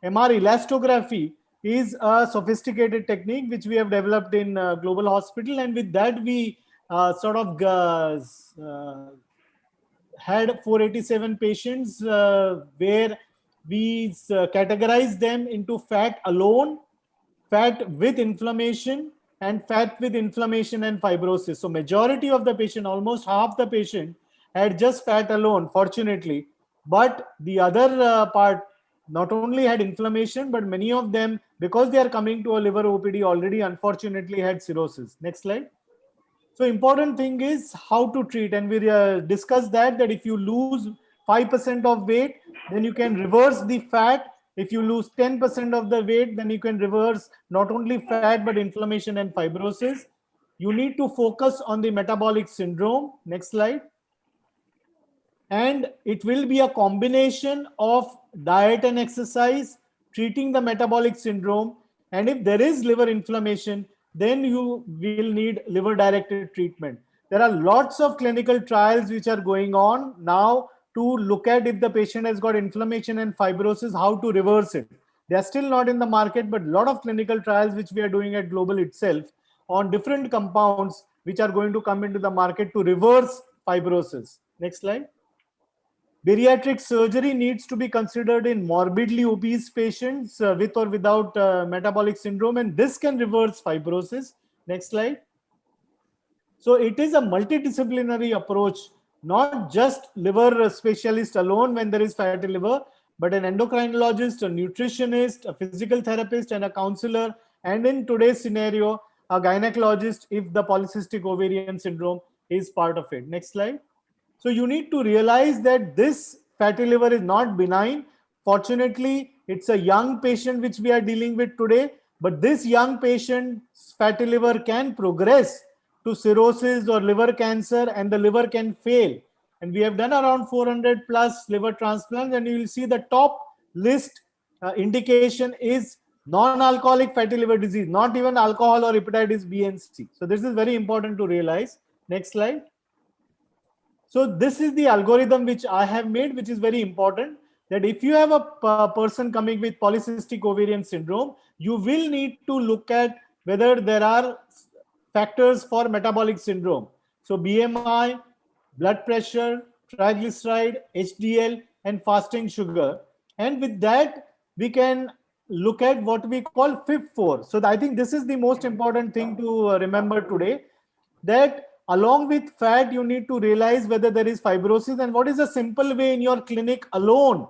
MR elastography is a sophisticated technique which we have developed in Global Hospital, and with that we had 487 patients where we categorized them into fat alone, fat with inflammation, and fat with inflammation and fibrosis. So majority of the patient, almost half the patient, had just fat alone, fortunately. But the other part not only had inflammation, but many of them, because they are coming to a liver OPD, already unfortunately had cirrhosis. Next slide. So important thing is how to treat, and we discussed that if you lose 5% of weight, then you can reverse the fat. If you lose 10% of the weight, then you can reverse not only fat, but inflammation and fibrosis. You need to focus on the metabolic syndrome. Next slide. And it will be a combination of diet and exercise, treating the metabolic syndrome. And if there is liver inflammation, then you will need liver-directed treatment. There are lots of clinical trials which are going on now to look at if the patient has got inflammation and fibrosis, how to reverse it. They are still not in the market, but a lot of clinical trials which we are doing at Global itself on different compounds which are going to come into the market to reverse fibrosis. Next slide. Bariatric surgery needs to be considered in morbidly obese patients with or without metabolic syndrome, and this can reverse fibrosis. Next slide. So it is a multidisciplinary approach not just liver specialist alone when there is fatty liver, but an endocrinologist, a nutritionist, a physical therapist, and a counselor, and in today's scenario, a gynecologist if the polycystic ovarian syndrome is part of it. Next slide. So you need to realize that this fatty liver is not benign. Fortunately, it's a young patient which we are dealing with today, but this young patient's fatty liver can progress to cirrhosis or liver cancer, and the liver can fail. And we have done around 400 plus liver transplants, and you will see the top list indication is non-alcoholic fatty liver disease, not even alcohol or hepatitis B and C. So this is very important to realize. Next slide. So this is the algorithm which I have made, which is very important, that if you have a person coming with polycystic ovarian syndrome, you will need to look at whether there are factors for metabolic syndrome. So BMI, blood pressure, triglyceride, HDL, and fasting sugar. And with that, we can look at what we call FIB4. So I think this is the most important thing to remember today, that along with fat, you need to realize whether there is fibrosis, and what is a simple way in your clinic alone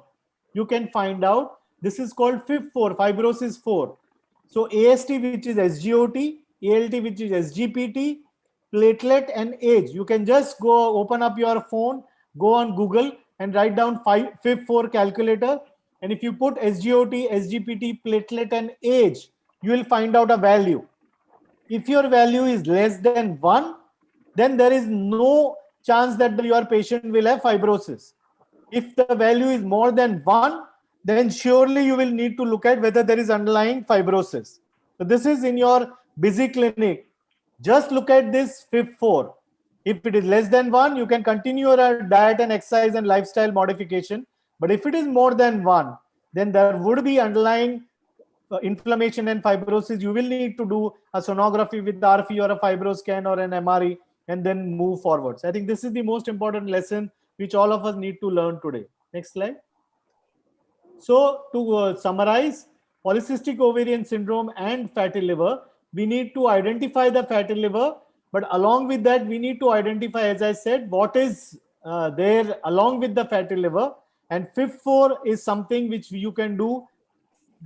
you can find out. This is called FIB4, fibrosis 4. So AST, which is SGOT, ALT, which is SGPT, platelet, and age. You can just go open up your phone, go on Google and write down FIB4 calculator. And if you put SGOT, SGPT, platelet, and age, you will find out a value. If your value is less than 1, then there is no chance that your patient will have fibrosis. If the value is more than 1, then surely you will need to look at whether there is underlying fibrosis. So this is in your busy clinic. Just look at this FIB4. If it is less than 1, you can continue your diet and exercise and lifestyle modification. But if it is more than 1, then there would be underlying inflammation and fibrosis. You will need to do a sonography with RF or a fibroscan or an MRE and then move forwards. I think this is the most important lesson which all of us need to learn today. Next slide. So to summarize, polycystic ovarian syndrome and fatty liver, we need to identify the fatty liver, but along with that, we need to identify, as I said, what is there along with the fatty liver. And FIB4 is something which you can do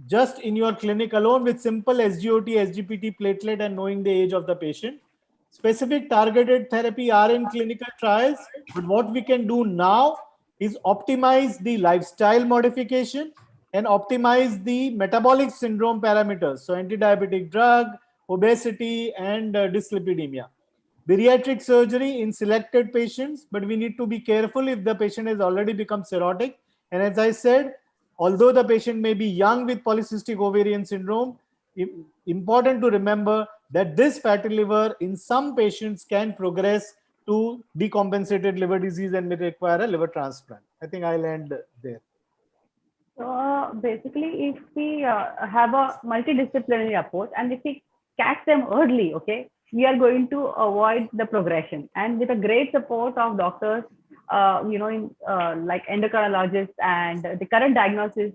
just in your clinic alone with simple SGOT, SGPT, platelet, and knowing the age of the patient. Specific targeted therapy are in clinical trials, but what we can do now is optimize the lifestyle modification and optimize the metabolic syndrome parameters. So anti-diabetic drug, obesity, and dyslipidemia. Bariatric surgery in selected patients, but we need to be careful if the patient has already become cirrhotic. And as I said, although the patient may be young with polycystic ovarian syndrome, important to remember that this fatty liver in some patients can progress to decompensated liver disease and may require a liver transplant. I think I'll end there. So basically, if we have a multidisciplinary approach and if we catch them early, okay, we are going to avoid the progression. And with a great support of doctors, like endocrinologists and the current diagnosis,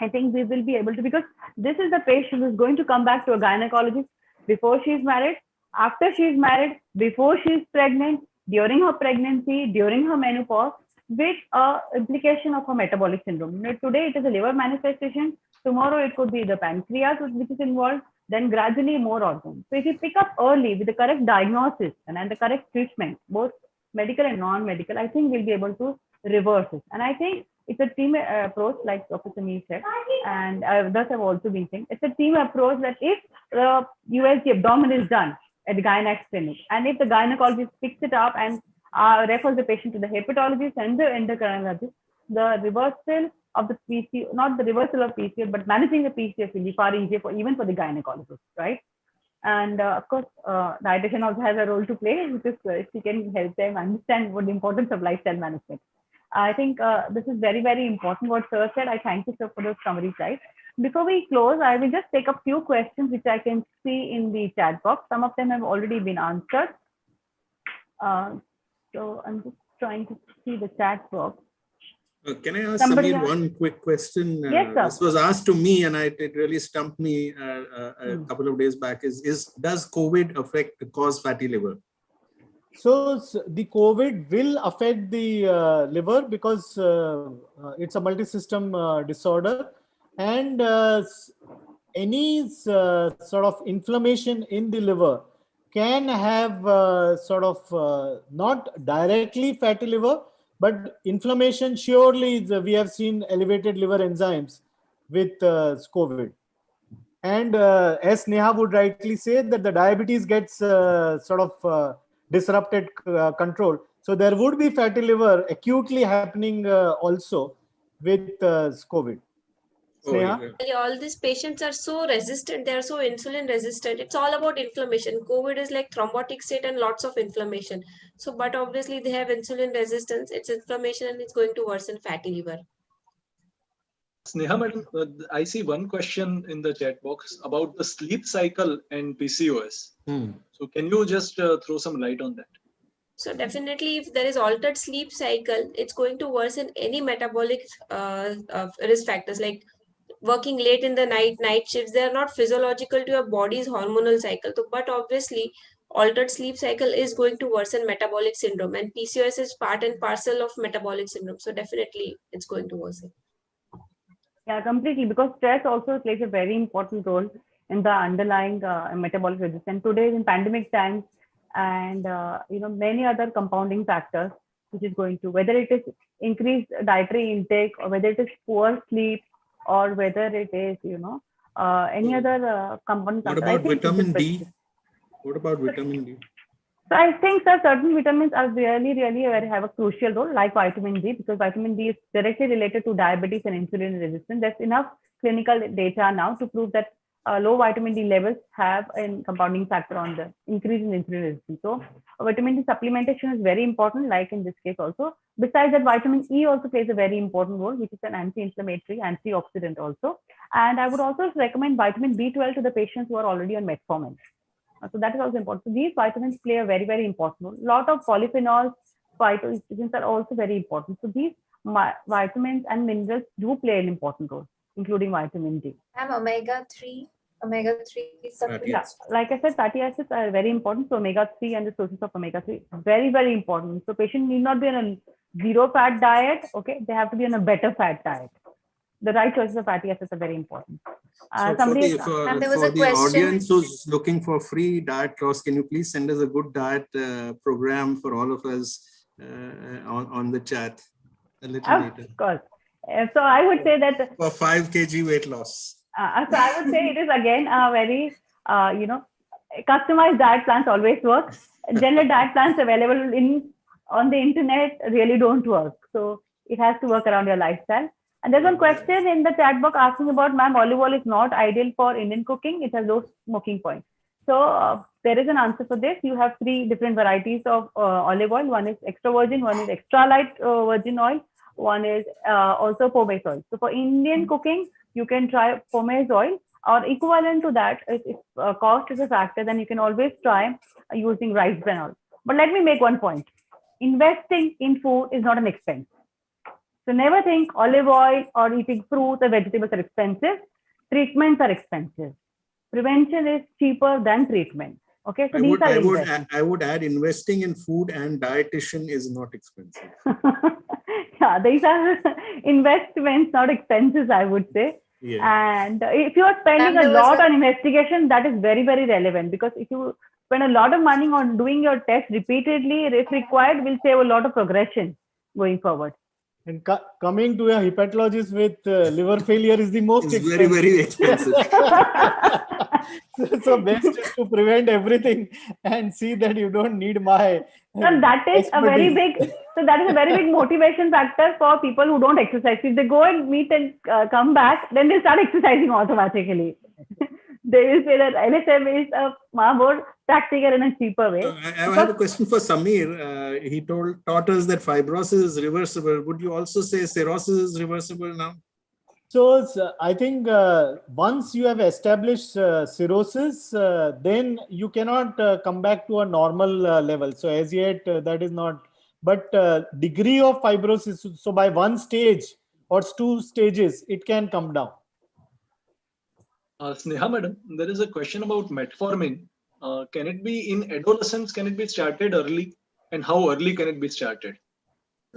I think we will be able to, because this is the patient who is going to come back to a gynecologist before she is married, after she is married, before she is pregnant, during her pregnancy, during her menopause, with implication of a metabolic syndrome. Today it is a liver manifestation. Tomorrow it could be the pancreas which is involved. Then gradually more organs. So if you pick up early with the correct diagnosis and the correct treatment, both medical and non-medical, I think we'll be able to reverse it. And I think it's a team approach, like Dr. Sameer said, and thus I've also been saying, it's a team approach that if the USG abdomen is done at the gynecologist clinic, and if the gynecologist picks it up and refers the patient to the hepatologist and the endocrinologist, the reversal of the PCO, not the reversal of PCO, but managing the PCO will be far easier even for the gynecologist, right? And of course, dietitian also has a role to play, which is she can help them understand what the importance of lifestyle management. I think this is very, very important what Sir said. I thank you, Sir, for those summary slides. Before we close, I will just take a few questions which I can see in the chat box. Some of them have already been answered. So I'm just trying to see the chat box. Can I ask Sameer one quick question? Yes, sir. This was asked to me, and it really stumped me a couple of days back. Does COVID cause fatty liver? So the COVID will affect the liver because it's a multi-system disorder, and any sort of inflammation in the liver can have not directly fatty liver, but inflammation surely we have seen elevated liver enzymes with COVID. And as Neha would rightly say, that the diabetes gets disrupted control. So there would be fatty liver acutely happening also with COVID. Sneha? All these patients are so resistant, they are so insulin resistant. It's all about inflammation. COVID is like thrombotic state and lots of inflammation. So, but obviously they have insulin resistance, it's inflammation and it's going to worsen fatty liver. Sneha madam, I see one question in the chat box about the sleep cycle and PCOS. So can you just throw some light on that? So definitely if there is altered sleep cycle, it's going to worsen any metabolic risk factors like working late in the night shifts. They are not physiological to your body's hormonal cycle. So, but obviously altered sleep cycle is going to worsen metabolic syndrome, and PCOS is part and parcel of metabolic syndrome. So definitely it's going to worsen. Yeah, completely, because stress also plays a very important role in the underlying metabolic resistance. Today in pandemic times, and many other compounding factors, which is going to, whether it is increased dietary intake, or whether it is poor sleep, or whether it is any other compounding factor. What about vitamin D? What about vitamin D? So I think that certain vitamins are really have a crucial role, like vitamin D, because vitamin D is directly related to diabetes and insulin resistance. There's enough clinical data now to prove that low vitamin D levels have a compounding factor on the increase in insulin resistance. So vitamin D supplementation is very important, like in this case also. Besides that, vitamin E also plays a very important role, which is an anti-inflammatory, antioxidant also. And I would also recommend vitamin B12 to the patients who are already on metformin. So that is also important. So these vitamins play a very important role. A lot of polyphenols, phytoestrogens are also very important. So these vitamins and minerals do play an important role, including vitamin D. And omega-3 supplements. Yeah, like I said, fatty acids are very important. So omega-3 and the sources of omega-3 very important. So patient need not be on a zero fat diet. Okay, they have to be on a better fat diet. The right choices of fatty acids are very important. So for the audience who's looking for free diet loss, can you please send us a good diet program for all of us on the chat a little later? Of course. So I would say that for 5 kg weight loss. So I would say it is again a very customized diet plans always work. General diet plans available on the internet really don't work. So it has to work around your lifestyle. And there's one question in the chat box asking about, ma'am, olive oil is not ideal for Indian cooking. It has low smoking point. So there is an answer for this. You have 3 different varieties of olive oil. One is extra virgin, one is extra light virgin oil, one is also pomace oil. So for Indian cooking, you can try pomace oil, or equivalent to that, if cost is a factor, then you can always try using rice bran oil. But let me make one point. Investing in food is not an expense. So never think olive oil or eating fruits or vegetables are expensive. Treatments are expensive. Prevention is cheaper than treatment. Okay, so I would add investing in food and dietitian is not expensive. Yeah, these are investments, not expenses, I would say. Yeah. And if you are spending a lot on investigation, that is very relevant, because if you spend a lot of money on doing your test repeatedly, if required, will save a lot of progression going forward. And coming to a hepatologist with liver failure is the most expensive. Very expensive. So best is to prevent everything and see that you don't need my. So that is a very big. So that is a very big motivation factor for people who don't exercise. If they go and meet and come back, then they start exercising automatically. They will say that LSM is a more practical and a cheaper way. I have a question for Samir. He taught us that fibrosis is reversible. Would you also say cirrhosis is reversible now? So I think once you have established cirrhosis, then you cannot come back to a normal level. So as yet, that is not. But degree of fibrosis, so by one stage or 2 stages, it can come down. Sneha madam, there is a question about metformin. Can it be in adolescence? Can it be started early? and how early can it be started?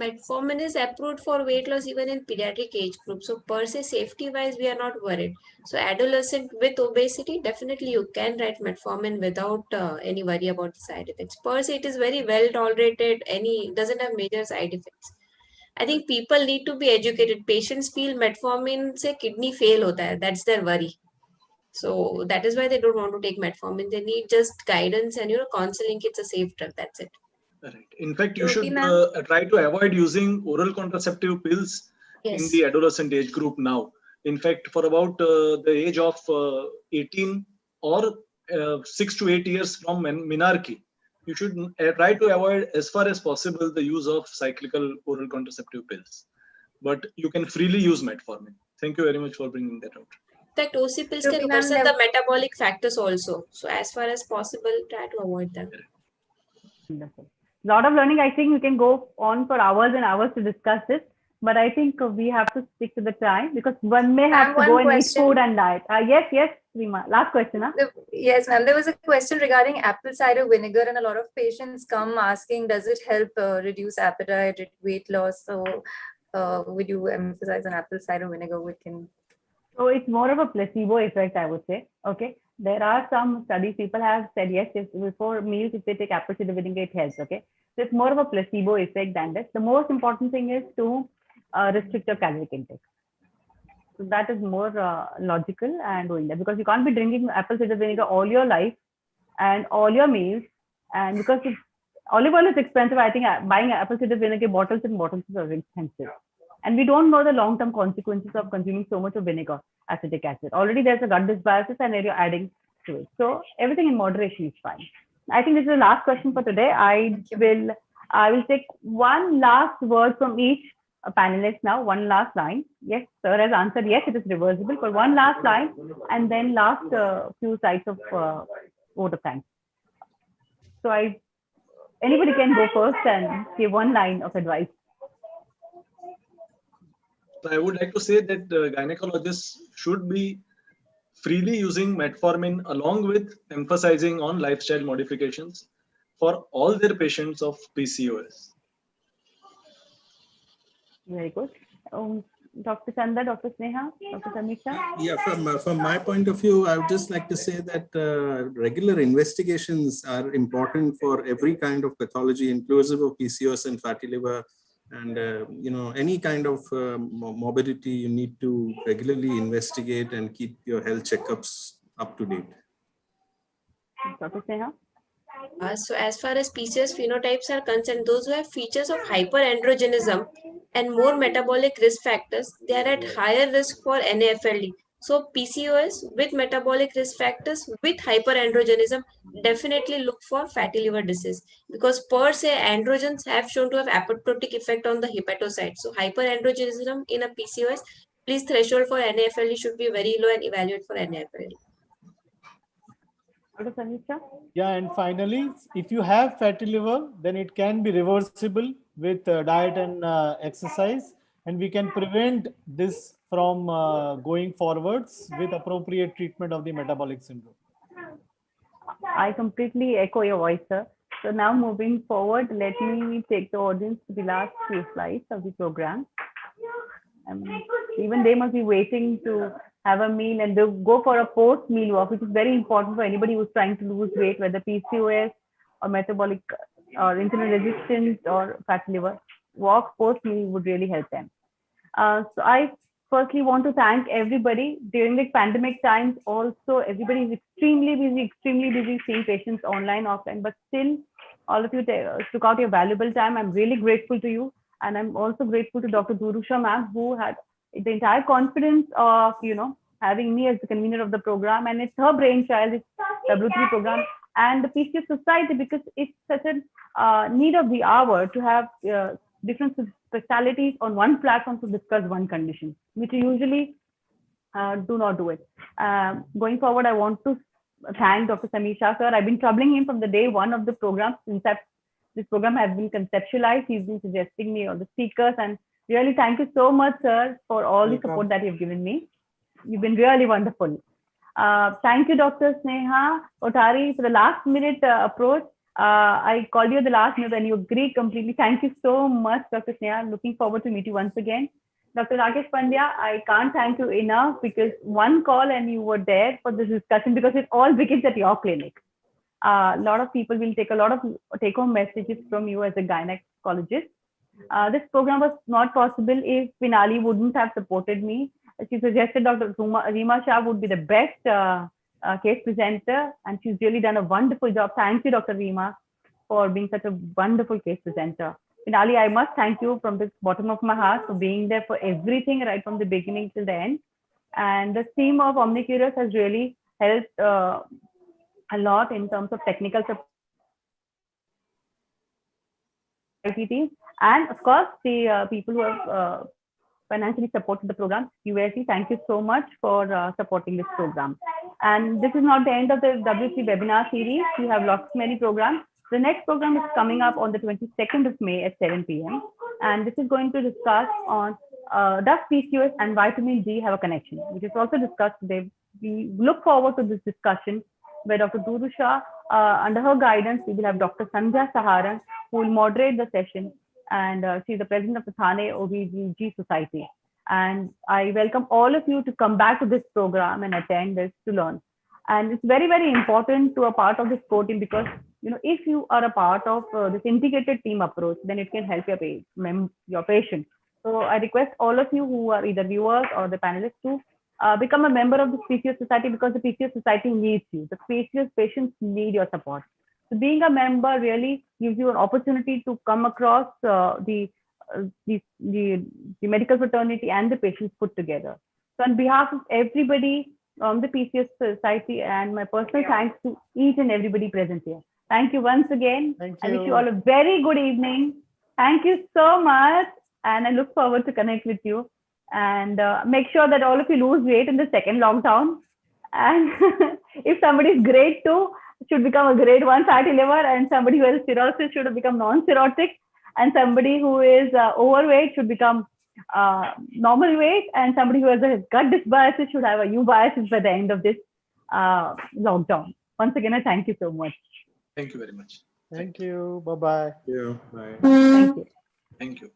Metformin is approved for weight loss even in pediatric age group. So per se, safety wise, we are not worried. So adolescent with obesity, definitely you can write metformin without any worry about the side effects. Per se, it is very well tolerated. Doesn't have major side effects. I think people need to be educated. Patients feel metformin se kidney fail hota hai. That's their worry. So that is why they don't want to take metformin. They need just guidance and counseling. It's a safe drug. That's it. Right. In fact, you Ruby should ma'am. try to avoid using oral contraceptive pills in Yes. the adolescent age group now. In fact, for about the age of 18 or 6 to 8 years from menarche, you should try to avoid as far as possible the use of cyclical oral contraceptive pills. But you can freely use metformin. Thank you very much for bringing that out. That OC pills Ruby can ma'am, worsen the metabolic factors also. So as far as possible, try to avoid them. Wonderful. Lot of learning. I think we can go on for hours and hours to discuss this, but I think we have to stick to the time because one may have Ma'am, to go one and eat question. food and diet. Yes, Rima. Last question. Huh? Yes, ma'am. There was a question regarding apple cider vinegar, and a lot of patients come asking, does it help reduce appetite, weight loss? So, would you emphasize on apple cider vinegar? So it's more of a placebo effect, I would say. Okay. There are some studies, people have said, yes, if before meals, if they take apple cider vinegar, it helps. Okay. So it's more of a placebo effect than this. The most important thing is to restrict your caloric intake. So that is more logical and doing that because you can't be drinking apple cider vinegar all your life and all your meals. And because olive oil is expensive, I think buying apple cider vinegar bottles and bottles is very expensive. And we don't know the long-term consequences of consuming so much of vinegar, acetic acid. Already there's a gut dysbiosis and then you're adding to it. So everything in moderation is fine. I think this is the last question for today. I will take one last word from each panelist now, one last line. Yes, sir has answered yes, it is reversible, but one last line and then last few sides of vote of thanks. So anybody can go first and give one line of advice. I would like to say that gynecologists should be freely using metformin along with emphasizing on lifestyle modifications for all their patients of PCOS. Very good. Dr. Chanda, Dr. Sneha, Dr. Samisha? Yeah, from my point of view, I would just like to say that regular investigations are important for every kind of pathology, inclusive of PCOS and fatty liver. And, any kind of morbidity, you need to regularly investigate and keep your health checkups up to date. Dr. Sneha? So as far as PCOS phenotypes are concerned, those who have features of hyperandrogenism and more metabolic risk factors, they are at higher risk for NAFLD. So PCOS with metabolic risk factors with hyperandrogenism, definitely look for fatty liver disease because per se androgens have shown to have apoptotic effect on the hepatocyte. So hyperandrogenism in a PCOS, please threshold for NAFLD should be very low and evaluate for NAFLD. Yeah, and finally, if you have fatty liver, then it can be reversible with diet and exercise, and we can prevent this from going forwards with appropriate treatment of the metabolic syndrome. I completely echo your voice, sir. So now moving forward, let me take the audience to the last few slides of the program. Even they must be waiting to have a meal and they'll go for a post-meal walk, which is very important for anybody who's trying to lose weight, whether PCOS or metabolic or insulin resistance or fatty liver. Walk post-meal would really help them. So I firstly want to thank everybody during the pandemic times. Also, everybody is extremely busy seeing patients online, offline, but still all of you took out your valuable time. I'm really grateful to you. And I'm also grateful to Dr. Durusha ma'am, who had the entire confidence of, having me as the convener of the program. And it's her brainchild, it's W3 program and the PCOS Society, because it's such a need of the hour to have different specialties on one platform to discuss one condition, which usually do not do it. Going forward, I want to thank Dr. Samisha sir. I've been troubling him from the day one of the program. Since this program has been conceptualized, he's been suggesting me all the speakers, and really thank you so much, sir, for all the support that you've given me. You've been really wonderful. Thank you, Dr. Sneha Kothari, for the last minute approach. I called you at the last minute and you agreed completely. Thank you so much, Dr. Sneha. Looking forward to meet you once again. Dr. Rakesh Pandya, I can't thank you enough because one call and you were there for this discussion because it all begins at your clinic. A lot of people will take a lot of take-home messages from you as a gynecologist. This program was not possible if Vinali wouldn't have supported me. She suggested Dr. Reema Shah would be the best case presenter, and she's really done a wonderful job. Thank you, Dr. Reema, for being such a wonderful case presenter. Vinali, I must thank you from the bottom of my heart for being there for everything right from the beginning till the end. And the team of OmniCurious has really helped a lot in terms of technical support. And of course, the people who have financially supported the program. UAC, thank you so much for supporting this program. And this is not the end of the W3 webinar series. We have lots many programs. The next program is coming up on the 22nd of May at 7 p.m. And this is going to discuss on does PCOS and vitamin D have a connection, which is also discussed today. We look forward to this discussion where Dr. Dudu Shah, under her guidance, we will have Dr. Sandhya Saharan, who will moderate the session. And she's the president of the Thane OBGYN Society. And I welcome all of you to come back to this program and attend this to learn. And it's very, very important to a part of this core team because, you know, if you are a part of this integrated team approach, then it can help your patient. So I request all of you who are either viewers or the panelists to become a member of the PCOS Society because the PCOS Society needs you. The PCOS patients need your support. So being a member really gives you an opportunity to come across the medical fraternity and the patients put together. So on behalf of everybody from the PCOS Society and my personal thanks to each and everybody present here. Thank you once again. Thank I you. wish you all a very good evening. Thank you so much. And I look forward to connect with you. And make sure that all of you lose weight in the second lockdown. And if somebody is grade 2, should become a grade 1 fatty liver, and somebody who has cirrhosis should become non-cirrhotic, and somebody who is overweight should become normal weight, and somebody who has a gut dysbiosis should have a eubiosis by the end of this lockdown. Once again, I thank you so much. Thank you very much. Thank you. Bye-bye. Yeah, bye. Thank you. Thank you.